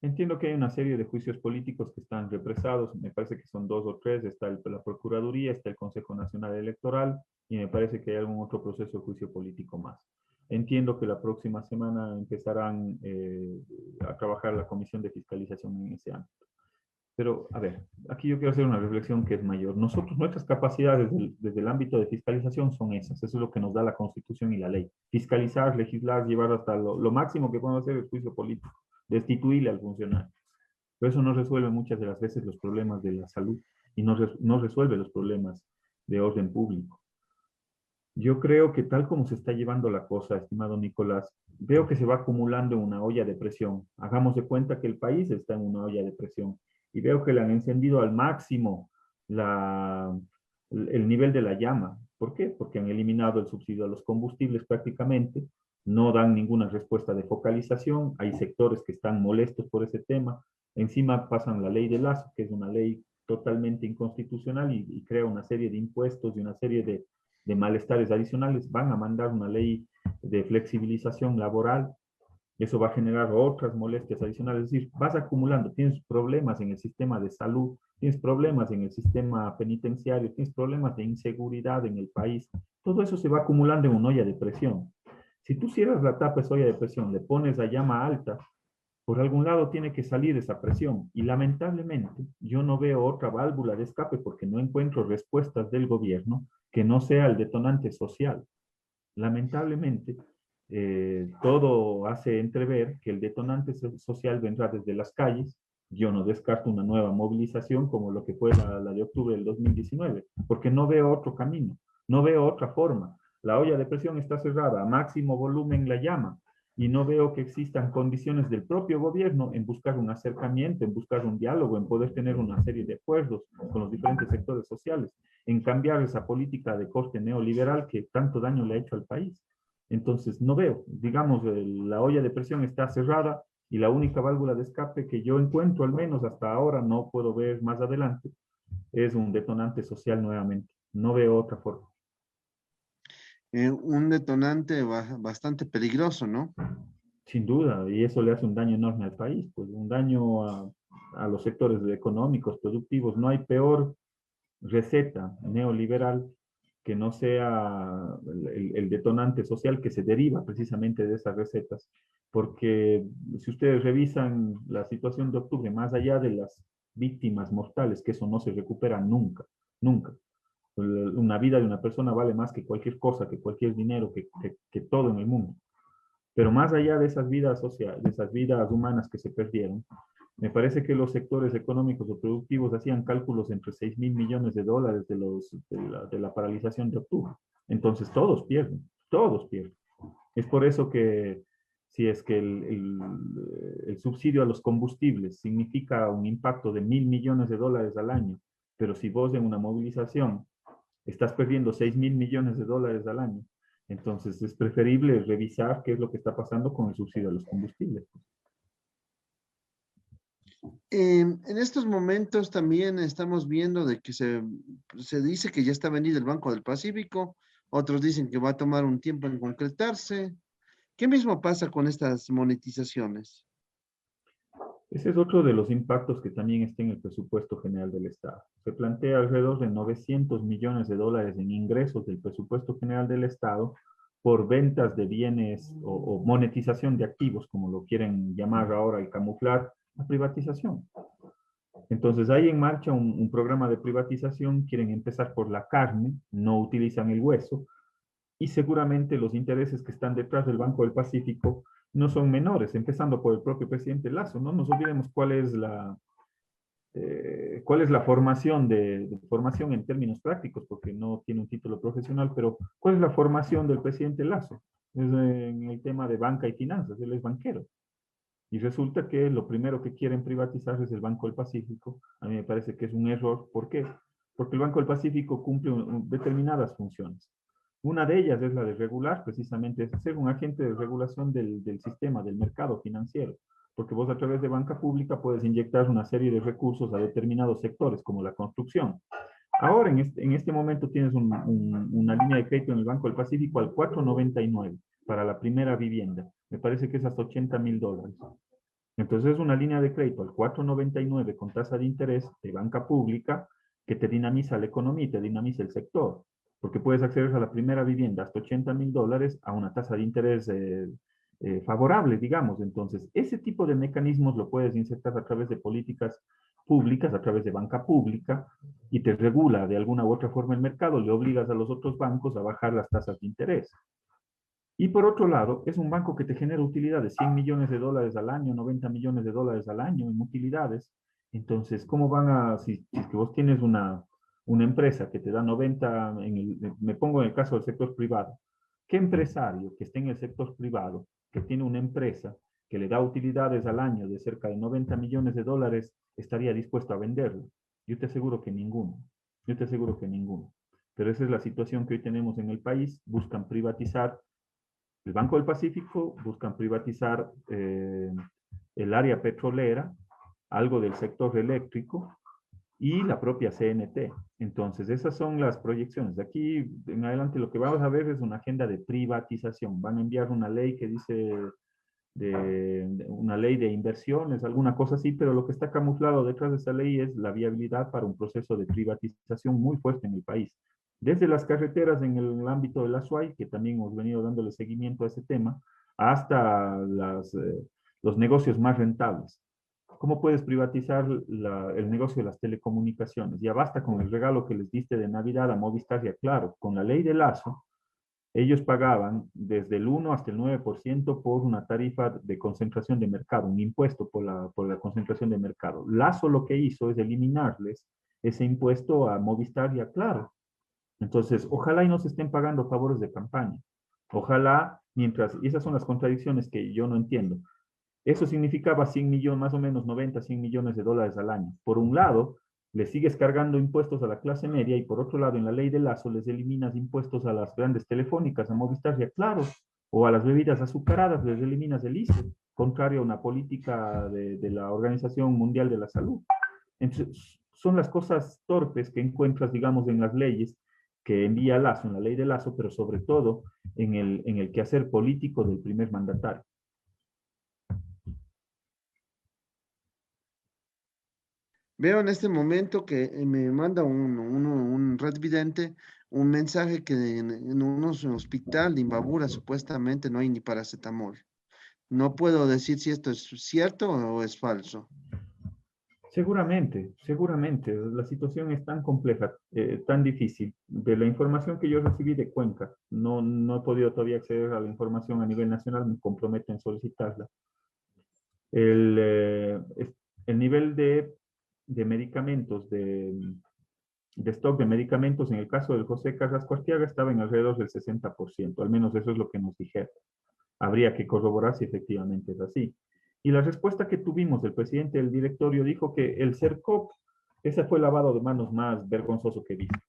Entiendo que hay una serie de juicios políticos que están represados, me parece que son 2 o 3, está la Procuraduría, está el Consejo Nacional Electoral y me parece que hay algún otro proceso de juicio político más. Entiendo que la próxima semana empezarán a trabajar la Comisión de Fiscalización en ese ámbito. Pero, a ver, aquí yo quiero hacer una reflexión que es mayor. Nosotros, nuestras capacidades desde el ámbito de fiscalización son esas. Eso es lo que nos da la Constitución y la ley. Fiscalizar, legislar, llevar hasta lo máximo que podemos hacer es juicio político, destituirle al funcionario. Pero eso no resuelve muchas de las veces los problemas de la salud y no resuelve los problemas de orden público. Yo creo que tal como se está llevando la cosa, estimado Nicolás, veo que se va acumulando en una olla de presión. Hagamos de cuenta que el país está en una olla de presión y veo que le han encendido al máximo la, el nivel de la llama. ¿Por qué? Porque han eliminado el subsidio a los combustibles prácticamente, no dan ninguna respuesta de focalización, hay sectores que están molestos por ese tema, encima pasan la ley de Lazo, que es una ley totalmente inconstitucional y crea una serie de impuestos y una serie de malestares adicionales, van a mandar una ley de flexibilización laboral, eso va a generar otras molestias adicionales, es decir, vas acumulando, tienes problemas en el sistema de salud, tienes problemas en el sistema penitenciario, tienes problemas de inseguridad en el país, todo eso se va acumulando en una olla de presión. Si tú cierras la tapa de esa olla de presión, le pones a llama alta, por algún lado tiene que salir esa presión y lamentablemente yo no veo otra válvula de escape porque no encuentro respuestas del gobierno que no sea el detonante social. Lamentablemente, todo hace entrever que el detonante social vendrá desde las calles. Yo no descarto una nueva movilización como lo que fue la de octubre del 2019, porque no veo otro camino, no veo otra forma. La olla de presión está cerrada, a máximo volumen la llama, y no veo que existan condiciones del propio gobierno en buscar un acercamiento, en buscar un diálogo, en poder tener una serie de acuerdos con los diferentes sectores sociales, en cambiar esa política de corte neoliberal que tanto daño le ha hecho al país. Entonces, no veo, digamos, la olla de presión está cerrada y la única válvula de escape que yo encuentro, al menos hasta ahora, no puedo ver más adelante, es un detonante social nuevamente. No veo otra forma. Un detonante bastante peligroso, ¿no? Sin duda, y eso le hace un daño enorme al país, pues un daño a los sectores económicos, productivos. No hay peor receta neoliberal que no sea el detonante social que se deriva precisamente de esas recetas. Porque si ustedes revisan la situación de octubre, más allá de las víctimas mortales, que eso no se recupera nunca, nunca. Una vida de una persona vale más que cualquier cosa, que cualquier dinero, que todo en el mundo. Pero más allá de esas vidas sociales, de esas vidas humanas que se perdieron, me parece que los sectores económicos o productivos hacían cálculos entre 6.000 millones de dólares de la paralización de octubre. Entonces todos pierden, todos pierden. Es por eso que si es que el subsidio a los combustibles significa un impacto de 1.000 millones de dólares al año, pero si vos en una movilización estás perdiendo 6.000 millones de dólares al año, entonces es preferible revisar qué es lo que está pasando con el subsidio a los combustibles. En estos momentos también estamos viendo de que se dice que ya está vendido el Banco del Pacífico, otros dicen que va a tomar un tiempo en concretarse. ¿Qué mismo pasa con estas monetizaciones? Ese es otro de los impactos que también está en el presupuesto general del Estado. Se plantea alrededor de 900 millones de dólares en ingresos del presupuesto general del Estado por ventas de bienes o monetización de activos, como lo quieren llamar ahora y camuflar, la privatización. Entonces hay en marcha un programa de privatización, quieren empezar por la carne, no utilizan el hueso, y seguramente los intereses que están detrás del Banco del Pacífico no son menores, empezando por el propio presidente Lazo. No nos olvidemos cuál es la formación de formación en términos prácticos, porque no tiene un título profesional, pero ¿cuál es la formación del presidente Lazo? Es en el tema de banca y finanzas, él es banquero. Y resulta que lo primero que quieren privatizar es el Banco del Pacífico. A mí me parece que es un error. ¿Por qué? Porque el Banco del Pacífico cumple determinadas funciones. Una de ellas es la de regular, precisamente es ser un agente de regulación del sistema, del mercado financiero, porque vos a través de banca pública puedes inyectar una serie de recursos a determinados sectores, como la construcción. Ahora, en este momento, tienes una línea de crédito en el Banco del Pacífico al 4.99 para la primera vivienda. Me parece que es hasta 80.000 dólares. Entonces, es una línea de crédito al 4.99 con tasa de interés de banca pública que te dinamiza la economía y te dinamiza el sector, porque puedes acceder a la primera vivienda hasta 80.000 dólares a una tasa de interés favorable, digamos. Entonces, ese tipo de mecanismos lo puedes insertar a través de políticas públicas, a través de banca pública, y te regula de alguna u otra forma el mercado, le obligas a los otros bancos a bajar las tasas de interés. Y por otro lado, es un banco que te genera utilidades, 100 millones de dólares al año, 90 millones de dólares al año en utilidades. Entonces, ¿cómo van a, si es que vos tienes una empresa que te da 90, me pongo en el caso del sector privado, ¿qué empresario que esté en el sector privado, que tiene una empresa que le da utilidades al año de cerca de 90 millones de dólares, estaría dispuesto a venderlo? Yo te aseguro que ninguno. Yo te aseguro que ninguno. Pero esa es la situación que hoy tenemos en el país. Buscan privatizar el Banco del Pacífico, buscan privatizar el área petrolera, algo del sector eléctrico y la propia CNT. Entonces, esas son las proyecciones. De aquí en adelante lo que vamos a ver es una agenda de privatización. Van a enviar una ley que dice de una ley de inversiones, alguna cosa así, pero lo que está camuflado detrás de esa ley es la viabilidad para un proceso de privatización muy fuerte en el país. Desde las carreteras en el ámbito de la SUAY, que también hemos venido dándole seguimiento a ese tema, hasta los negocios más rentables. ¿Cómo puedes privatizar el negocio de las telecomunicaciones? Ya basta con el regalo que les diste de Navidad a Movistar y a Claro. Con la ley de Lazo, ellos pagaban desde el 1 hasta el 9% por una tarifa de concentración de mercado, un impuesto por la concentración de mercado. Lazo lo que hizo es eliminarles ese impuesto a Movistar y a Claro. Entonces, ojalá y no se estén pagando favores de campaña. Ojalá, y esas son las contradicciones que yo no entiendo. Eso significaba 100 millones, más o menos 90, 100 millones de dólares al año. Por un lado, le sigues cargando impuestos a la clase media y por otro lado, en la ley de Lazo, les eliminas impuestos a las grandes telefónicas, a Movistar y a Claro, o a las bebidas azucaradas, les eliminas el ICE, contrario a una política de la Organización Mundial de la Salud. Entonces, son las cosas torpes que encuentras, digamos, en las leyes que envía Lazo, en la ley de Lazo, pero sobre todo en el quehacer político del primer mandatario. Veo en este momento que me manda un red vidente un mensaje que en unos hospital de Imbabura supuestamente no hay ni paracetamol. No puedo decir si esto es cierto o es falso. Seguramente, seguramente. La situación es tan compleja, tan difícil. De la información que yo recibí de Cuenca, no he podido todavía acceder a la información a nivel nacional, me comprometo en solicitarla. El, eh, es- el nivel de medicamentos, de stock de medicamentos, en el caso del José Carrasco Arteaga, estaba en alrededor del 60%, al menos eso es lo que nos dijeron. Habría que corroborar si efectivamente es así. Y la respuesta que tuvimos del presidente del directorio dijo que el CERCOP, ese fue el lavado de manos más vergonzoso que he visto.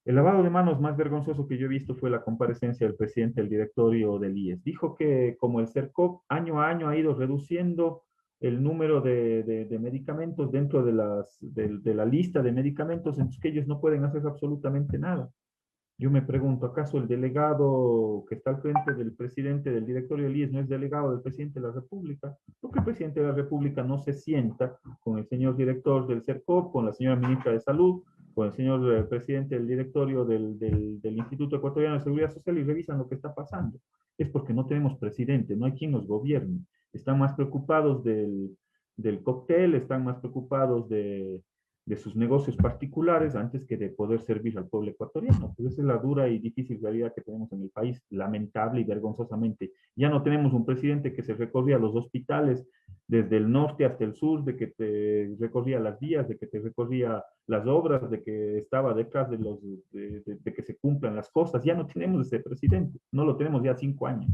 El lavado de manos más vergonzoso que yo he visto fue la comparecencia del presidente del directorio del IES. Dijo que como el CERCOP año a año ha ido reduciendo el número de medicamentos dentro de la lista de medicamentos, entonces que ellos no pueden hacer absolutamente nada. Yo me pregunto, ¿acaso el delegado que está al frente del presidente del directorio del IES no es delegado del presidente de la República? ¿Por qué el presidente de la República no se sienta con el señor director del CERCOP, con la señora ministra de Salud, con el señor presidente del directorio del Instituto Ecuatoriano de Seguridad Social y revisan lo que está pasando? Es porque no tenemos presidente, no hay quien nos gobierne. Están más preocupados del cóctel, están más preocupados de sus negocios particulares antes que de poder servir al pueblo ecuatoriano. Pues esa es la dura y difícil realidad que tenemos en el país, lamentable y vergonzosamente. Ya no tenemos un presidente que se recorría los hospitales desde el norte hasta el sur, de que te recorría las vías, de que te recorría las obras, de que estaba detrás de que se cumplan las cosas. Ya no tenemos ese presidente, no lo tenemos ya 5 años.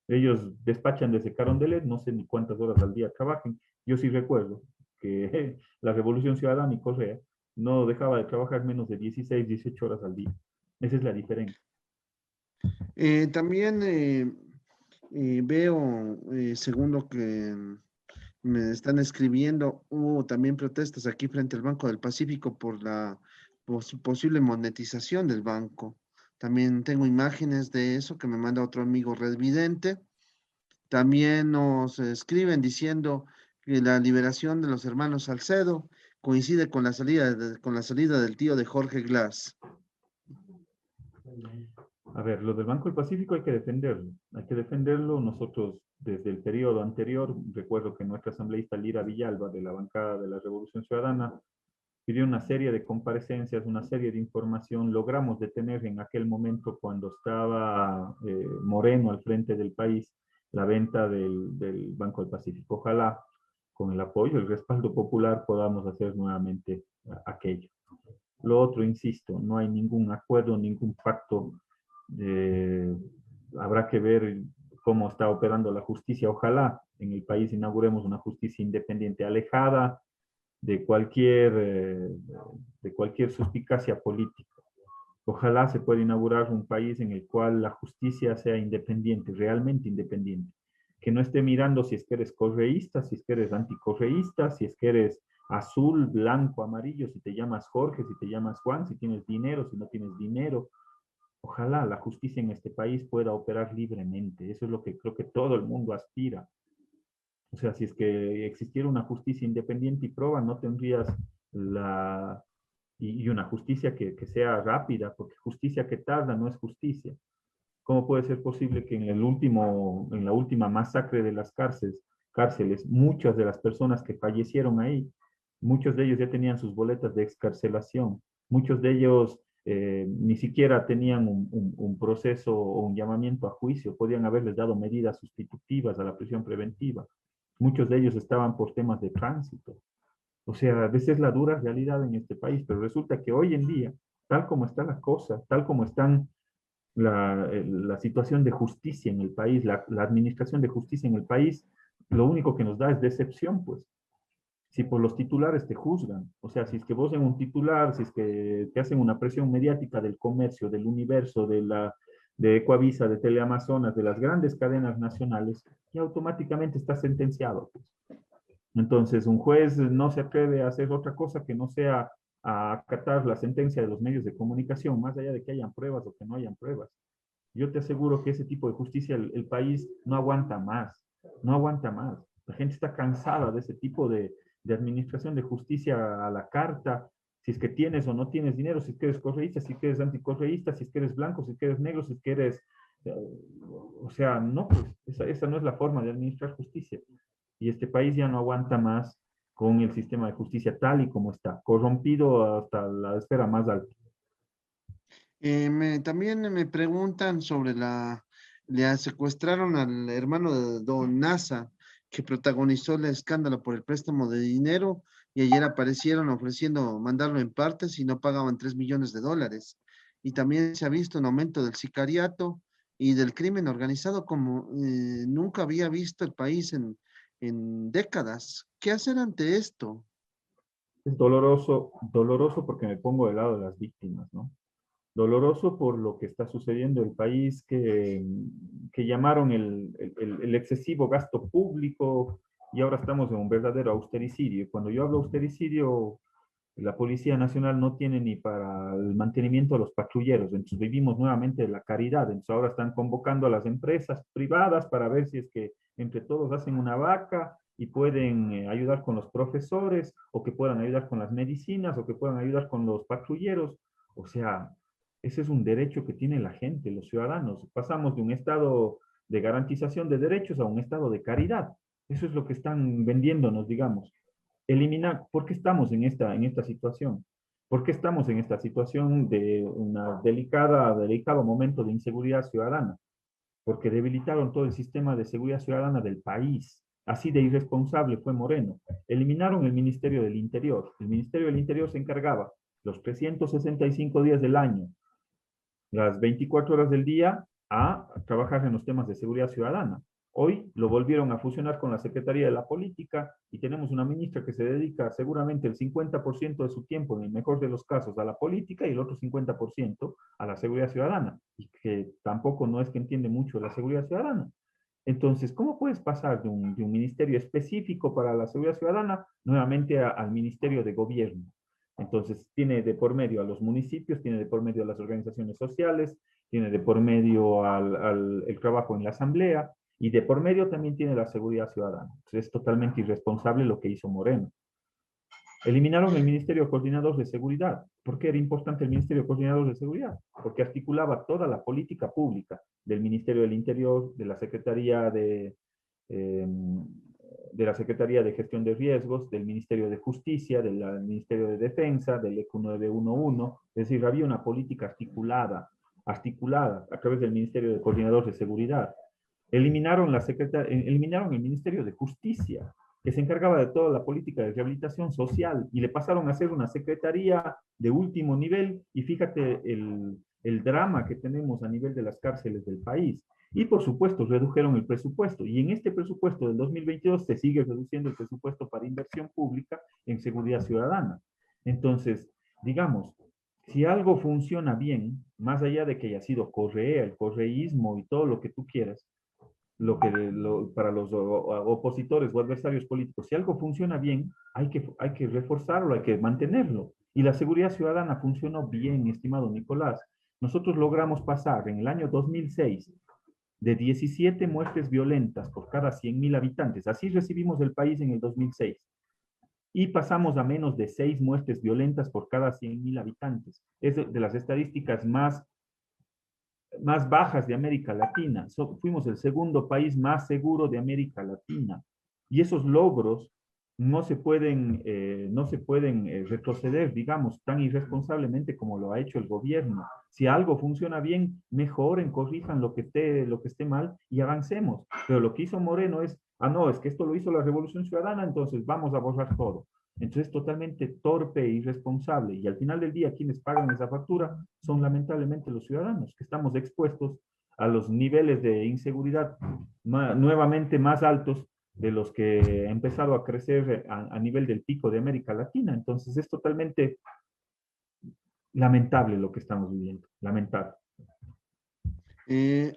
Ellos despachan desde Carondelet, no sé ni cuántas horas al día trabajen. Yo sí recuerdo que la Revolución Ciudadana y Correa no dejaba de trabajar menos de 16, 18 horas al día. Esa es la diferencia. También veo, según lo que me están escribiendo, hubo también protestas aquí frente al Banco del Pacífico por la posible monetización del banco. También tengo imágenes de eso que me manda otro amigo redvidente. También nos escriben diciendo que la liberación de los hermanos Salcedo coincide con la salida, con la salida del tío de Jorge Glass. A ver, lo del Banco del Pacífico hay que defenderlo. Hay que defenderlo. Nosotros, desde el periodo anterior, recuerdo que nuestra asambleísta Lira Villalba, de la bancada de la Revolución Ciudadana, pidió una serie de comparecencias, una serie de información. Logramos detener en aquel momento, cuando estaba Moreno al frente del país, la venta del Banco del Pacífico. Ojalá, con el apoyo, el respaldo popular, podamos hacer nuevamente aquello. Lo otro, insisto, no hay ningún acuerdo, ningún pacto. eh, Habrá que ver cómo está operando la justicia. Ojalá en el país inauguremos una justicia independiente, alejada de de cualquier suspicacia política. Ojalá se pueda inaugurar un país en el cual la justicia sea independiente, realmente independiente, que no esté mirando si es que eres correísta, si es que eres anticorreísta, si es que eres azul, blanco, amarillo, si te llamas Jorge, si te llamas Juan, si tienes dinero, si no tienes dinero. Ojalá la justicia en este país pueda operar libremente. Eso es lo que creo que todo el mundo aspira. O sea, si es que existiera una justicia independiente y proba, no tendrías la... y una justicia que sea rápida, porque justicia que tarda no es justicia. ¿Cómo puede ser posible que en la última masacre de las cárceles, muchas de las personas que fallecieron ahí, muchos de ellos ya tenían sus boletas de excarcelación, muchos de ellos ni siquiera tenían un proceso o un llamamiento a juicio, podían haberles dado medidas sustitutivas a la prisión preventiva, muchos de ellos estaban por temas de tránsito. O sea, a veces es la dura realidad en este país, pero resulta que hoy en día, tal como está la cosa, tal como están la situación de justicia en el país, la administración de justicia en el país, lo único que nos da es decepción, pues. Si por los titulares te juzgan, o sea, si es que vos en un titular, si es que te hacen una presión mediática del comercio, del universo, de Ecuavisa, de Teleamazonas, de las grandes cadenas nacionales, y automáticamente estás sentenciado, pues. Entonces, un juez no se atreve a hacer otra cosa que no sea a acatar la sentencia de los medios de comunicación, más allá de que hayan pruebas o que no hayan pruebas. Yo te aseguro que ese tipo de justicia el país no aguanta más, no aguanta más. La gente está cansada de ese tipo de administración de justicia a la carta, si es que tienes o no tienes dinero, si es que eres correísta, si es que eres anticorreísta, si es que eres blanco, si es que eres negro, si es que eres... o sea, no, pues esa no es la forma de administrar justicia. Y este país ya no aguanta más con el sistema de justicia tal y como está, corrompido hasta la esfera más alta. También me preguntan sobre le secuestraron al hermano de Don Nasa, que protagonizó el escándalo por el préstamo de dinero, y ayer aparecieron ofreciendo mandarlo en partes y no pagaban 3 millones de dólares. Y también se ha visto un aumento del sicariato y del crimen organizado como nunca había visto el país en décadas. ¿Qué hacer ante esto? Es doloroso, doloroso porque me pongo del lado de las víctimas, ¿no? Doloroso por lo que está sucediendo en el país, que llamaron el excesivo gasto público y ahora estamos en un verdadero austericidio. Cuando yo hablo austericidio, la Policía Nacional no tiene ni para el mantenimiento de los patrulleros, entonces vivimos nuevamente de la caridad, entonces ahora están convocando a las empresas privadas para ver si es que entre todos hacen una vaca y pueden ayudar con los profesores o que puedan ayudar con las medicinas o que puedan ayudar con los patrulleros. O sea, ese es un derecho que tiene la gente, los ciudadanos. Pasamos de un estado de garantización de derechos a un estado de caridad. Eso es lo que están vendiéndonos, digamos. Eliminar, ¿por qué estamos en en esta situación? ¿Por qué estamos en esta situación de una delicado momento de inseguridad ciudadana? Porque debilitaron todo el sistema de seguridad ciudadana del país. Así de irresponsable fue Moreno. Eliminaron el Ministerio del Interior. El Ministerio del Interior se encargaba los 365 días del año, las 24 horas del día, a trabajar en los temas de seguridad ciudadana. Hoy lo volvieron a fusionar con la Secretaría de la Política y tenemos una ministra que se dedica seguramente el 50% de su tiempo, en el mejor de los casos, a la política y el otro 50% a la seguridad ciudadana, y que tampoco no es que entiende mucho la seguridad ciudadana. Entonces, ¿cómo puedes pasar de un ministerio específico para la seguridad ciudadana nuevamente al ministerio de gobierno? Entonces, tiene de por medio a los municipios, tiene de por medio a las organizaciones sociales, tiene de por medio el trabajo en la asamblea y de por medio también tiene la seguridad ciudadana. Entonces, es totalmente irresponsable lo que hizo Moreno. Eliminaron el Ministerio Coordinador de Seguridad. ¿Por qué era importante el Ministerio Coordinador de Seguridad? Porque articulaba toda la política pública del Ministerio del Interior, eh, de la Secretaría de Gestión de Riesgos, del Ministerio de Justicia, del Ministerio de Defensa, del ECU 911. Es decir, había una política articulada a través del Ministerio de Coordinador de Seguridad. Eliminaron el Ministerio de Justicia, que se encargaba de toda la política de rehabilitación social y le pasaron a hacer una secretaría de último nivel y fíjate el drama que tenemos a nivel de las cárceles del país. Y por supuesto, redujeron el presupuesto. Y en este presupuesto del 2022 se sigue reduciendo el presupuesto para inversión pública en seguridad ciudadana. Entonces, digamos, si algo funciona bien, más allá de que haya sido Correa, el correísmo y todo lo que tú quieras, para los opositores o adversarios políticos, si algo funciona bien, hay que reforzarlo, hay que mantenerlo. Y la seguridad ciudadana funcionó bien, estimado Nicolás. Nosotros logramos pasar en el año 2006 de 17 muertes violentas por cada 100.000 habitantes. Así recibimos el país en el 2006. Y pasamos a menos de 6 muertes violentas por cada 100.000 habitantes. Es de las estadísticas más bajas de América Latina. Fuimos el segundo país más seguro de América Latina. Y esos logros no se pueden retroceder, digamos, tan irresponsablemente como lo ha hecho el gobierno. Si algo funciona bien, mejoren, corrijan lo que esté mal y avancemos. Pero lo que hizo Moreno es, no, es que esto lo hizo la Revolución Ciudadana, entonces vamos a borrar todo. Entonces es totalmente torpe e irresponsable. Y al final del día, quienes pagan esa factura son lamentablemente los ciudadanos, que estamos expuestos a los niveles de inseguridad nuevamente más altos de los que ha empezado a crecer a nivel del pico de América Latina. Entonces es totalmente lamentable lo que estamos viviendo, lamentable.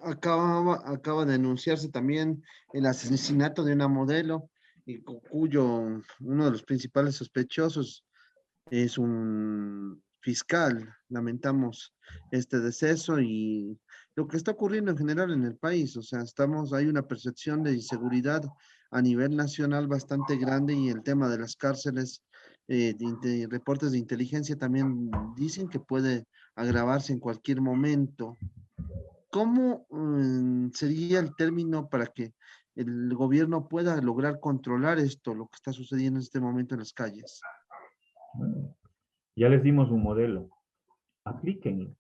Acaba de anunciarse también el asesinato de una modelo, y cuyo uno de los principales sospechosos es un fiscal. Lamentamos este deceso y lo que está ocurriendo en general en el país. O sea, hay una percepción de inseguridad a nivel nacional bastante grande, y el tema de las cárceles, reportes de inteligencia también dicen que puede agravarse en cualquier momento. ¿Cómo sería el término para que el gobierno pueda lograr controlar esto, lo que está sucediendo en este momento en las calles? Bueno, ya les dimos un modelo, aplíquenlo.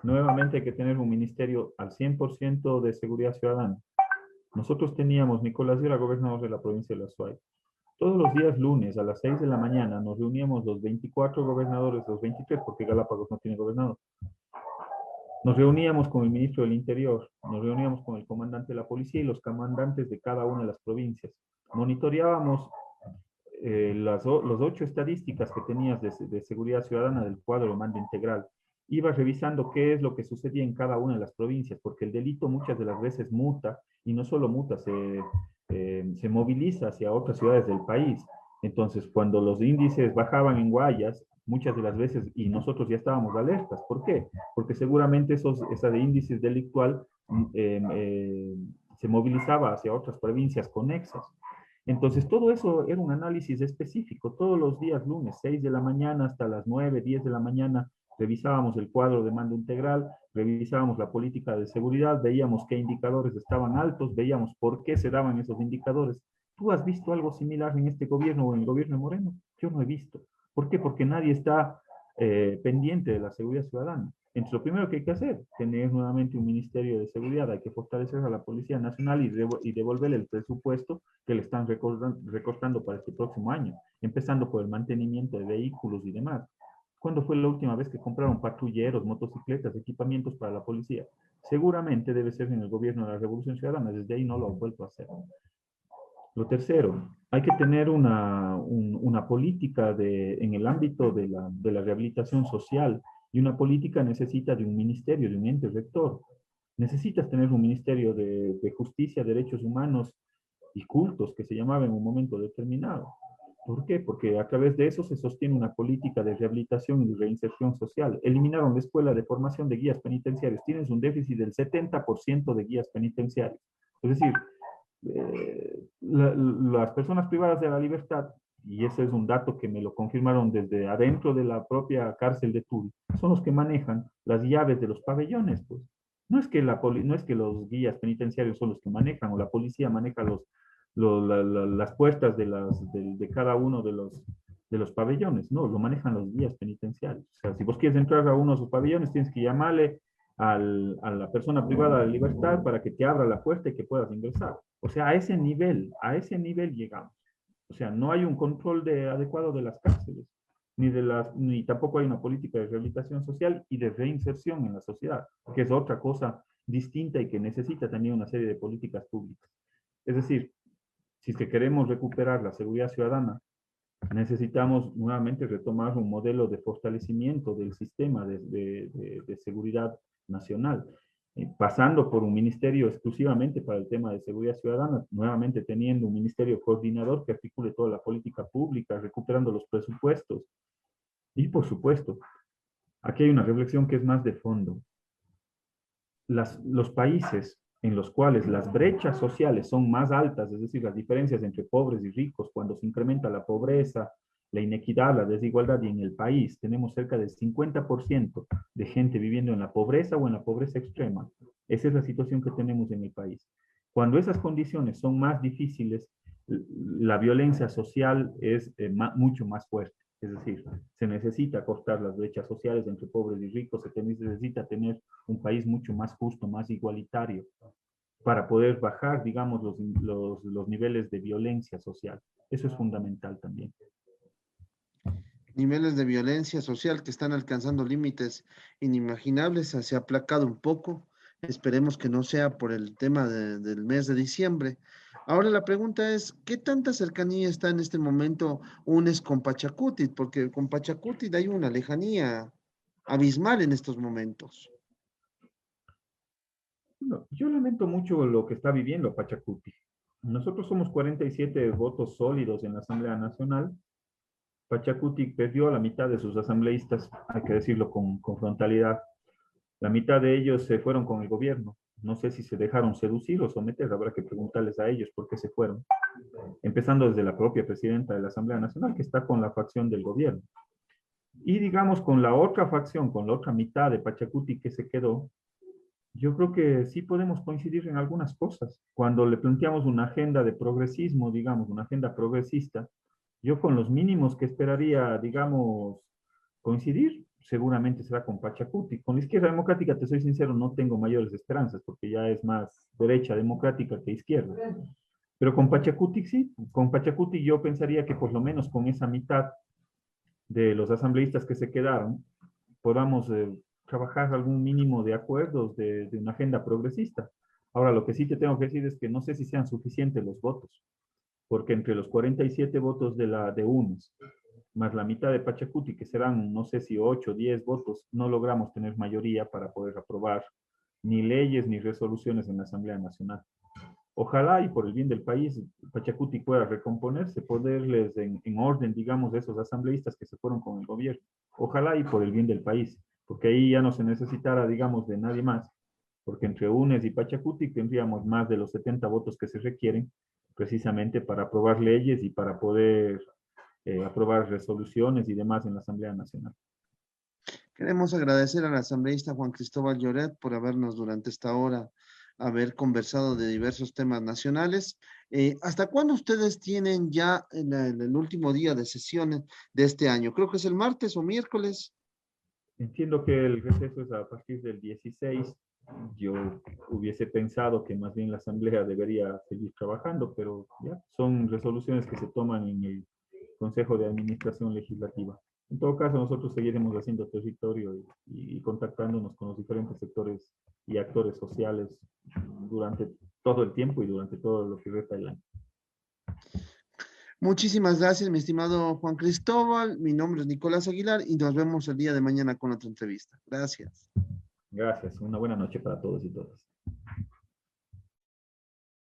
Nuevamente hay que tener un ministerio al 100% de seguridad ciudadana. Nosotros teníamos, Nicolás era gobernador de la provincia de La Suay. Todos los días lunes a las 6 de la mañana nos reuníamos los 24 gobernadores, los 23, porque Galápagos no tiene gobernador. Nos reuníamos con el ministro del Interior, nos reuníamos con el comandante de la policía y los comandantes de cada una de las provincias. Monitoreábamos los 8 estadísticas que tenías de seguridad ciudadana del cuadro de mando integral. Iba revisando qué es lo que sucedía en cada una de las provincias, porque el delito muchas de las veces muta, y no solo muta, se moviliza hacia otras ciudades del país. Entonces, cuando los índices bajaban en Guayas, muchas de las veces, y nosotros ya estábamos alertas. ¿Por qué? Porque seguramente ese índice delictual se movilizaba hacia otras provincias conexas. Entonces, todo eso era un análisis específico. Todos los días, lunes, 6 de la mañana hasta las 9, 10 de la mañana, revisábamos el cuadro de mando integral, revisábamos la política de seguridad, veíamos qué indicadores estaban altos, veíamos por qué se daban esos indicadores. ¿Tú has visto algo similar en este gobierno o en el gobierno de Moreno? Yo no he visto. ¿Por qué? Porque nadie está pendiente de la seguridad ciudadana. Entonces, lo primero que hay que hacer, tener nuevamente un Ministerio de Seguridad, hay que fortalecer a la Policía Nacional y devolverle el presupuesto que le están recortando para este próximo año, empezando por el mantenimiento de vehículos y demás. ¿Cuándo fue la última vez que compraron patrulleros, motocicletas, equipamientos para la policía? Seguramente debe ser en el gobierno de la Revolución Ciudadana, desde ahí no lo han vuelto a hacer. Lo tercero, hay que tener una política en el ámbito de la rehabilitación social, y una política necesita de un ministerio, de un ente rector. Necesitas tener un ministerio de justicia, derechos humanos y cultos, que se llamaba en un momento determinado. ¿Por qué? Porque a través de eso se sostiene una política de rehabilitación y de reinserción social. Eliminaron la escuela de formación de guías penitenciarios. Tienes un déficit del 70% de guías penitenciarios. Es decir, las personas privadas de la libertad, y ese es un dato que me lo confirmaron desde adentro de la propia cárcel de Turi, son los que manejan las llaves de los pabellones, pues. No es que los guías penitenciarios son los que manejan, o la policía maneja las puertas de cada uno de los pabellones. No, lo manejan los guías penitenciarios. O sea, si vos quieres entrar a uno de sus pabellones, tienes que llamarle a la persona privada de libertad para que te abra la puerta y que puedas ingresar. O sea, a ese nivel llegamos. O sea, no hay un control adecuado de las cárceles, ni tampoco hay una política de rehabilitación social y de reinserción en la sociedad, que es otra cosa distinta y que necesita también una serie de políticas públicas. Es decir, si es que queremos recuperar la seguridad ciudadana, necesitamos nuevamente retomar un modelo de fortalecimiento del sistema de seguridad nacional, pasando por un ministerio exclusivamente para el tema de seguridad ciudadana, nuevamente teniendo un ministerio coordinador que articule toda la política pública, recuperando los presupuestos. Y por supuesto, aquí hay una reflexión que es más de fondo. Los países en los cuales las brechas sociales son más altas, es decir, las diferencias entre pobres y ricos, cuando se incrementa la pobreza, la inequidad, la desigualdad, y en el país tenemos cerca del 50% de gente viviendo en la pobreza o en la pobreza extrema. Esa es la situación que tenemos en el país. Cuando esas condiciones son más difíciles, la violencia social es mucho más fuerte. Es decir, se necesita cortar las brechas sociales entre pobres y ricos, se necesita tener un país mucho más justo, más igualitario, para poder bajar, digamos, los niveles de violencia social. Eso es fundamental también. Niveles de violencia social que están alcanzando límites inimaginables, se ha aplacado un poco. Esperemos que no sea por el tema del mes de diciembre. Ahora la pregunta es, ¿qué tanta cercanía está en este momento UNES con Pachacuti? Porque con Pachacuti hay una lejanía abismal en estos momentos. No, yo lamento mucho lo que está viviendo Pachacuti. Nosotros somos 47 votos sólidos en la Asamblea Nacional. Pachacuti perdió a la mitad de sus asambleístas, hay que decirlo con frontalidad. La mitad de ellos se fueron con el gobierno. No sé si se dejaron seducir o someter, habrá que preguntarles a ellos por qué se fueron. Empezando desde la propia presidenta de la Asamblea Nacional, que está con la facción del gobierno. Y digamos, con la otra facción, con la otra mitad de Pachacuti que se quedó, yo creo que sí podemos coincidir en algunas cosas. Cuando le planteamos una agenda de progresismo, digamos, una agenda progresista, yo con los mínimos que esperaría, digamos, coincidir, seguramente será con Pachacuti. Con la izquierda democrática, te soy sincero, no tengo mayores esperanzas, porque ya es más derecha democrática que izquierda. Pero con Pachacuti sí, con Pachacuti yo pensaría que por lo menos con esa mitad de los asambleístas que se quedaron, podamos trabajar algún mínimo de acuerdos de una agenda progresista. Ahora, lo que sí te tengo que decir es que no sé si sean suficientes los votos, porque entre los 47 votos de UNES, más la mitad de Pachacuti, que serán, no sé si 8 o 10 votos, no logramos tener mayoría para poder aprobar ni leyes ni resoluciones en la Asamblea Nacional. Ojalá y por el bien del país, Pachacuti pueda recomponerse, ponerles en orden, digamos, de esos asambleístas que se fueron con el gobierno. Ojalá y por el bien del país, porque ahí ya no se necesitara, digamos, de nadie más, porque entre UNES y Pachacuti tendríamos más de los 70 votos que se requieren precisamente para aprobar leyes y para poder aprobar resoluciones y demás en la Asamblea Nacional. Queremos agradecer al asambleísta Juan Cristóbal Lloret por habernos durante esta hora haber conversado de diversos temas nacionales. ¿Hasta cuándo ustedes tienen ya el último día de sesiones de este año? Creo que es el martes o miércoles. Entiendo que el receso es a partir del 16. Yo hubiese pensado que más bien la Asamblea debería seguir trabajando, pero ya son resoluciones que se toman en el Consejo de Administración Legislativa. En todo caso, nosotros seguiremos haciendo territorio y contactándonos con los diferentes sectores y actores sociales durante todo el tiempo y durante todo lo que resta del año. Muchísimas gracias, mi estimado Juan Cristóbal. Mi nombre es Nicolás Aguilar y nos vemos el día de mañana con otra entrevista. Gracias. Gracias. Una buena noche para todos y todas.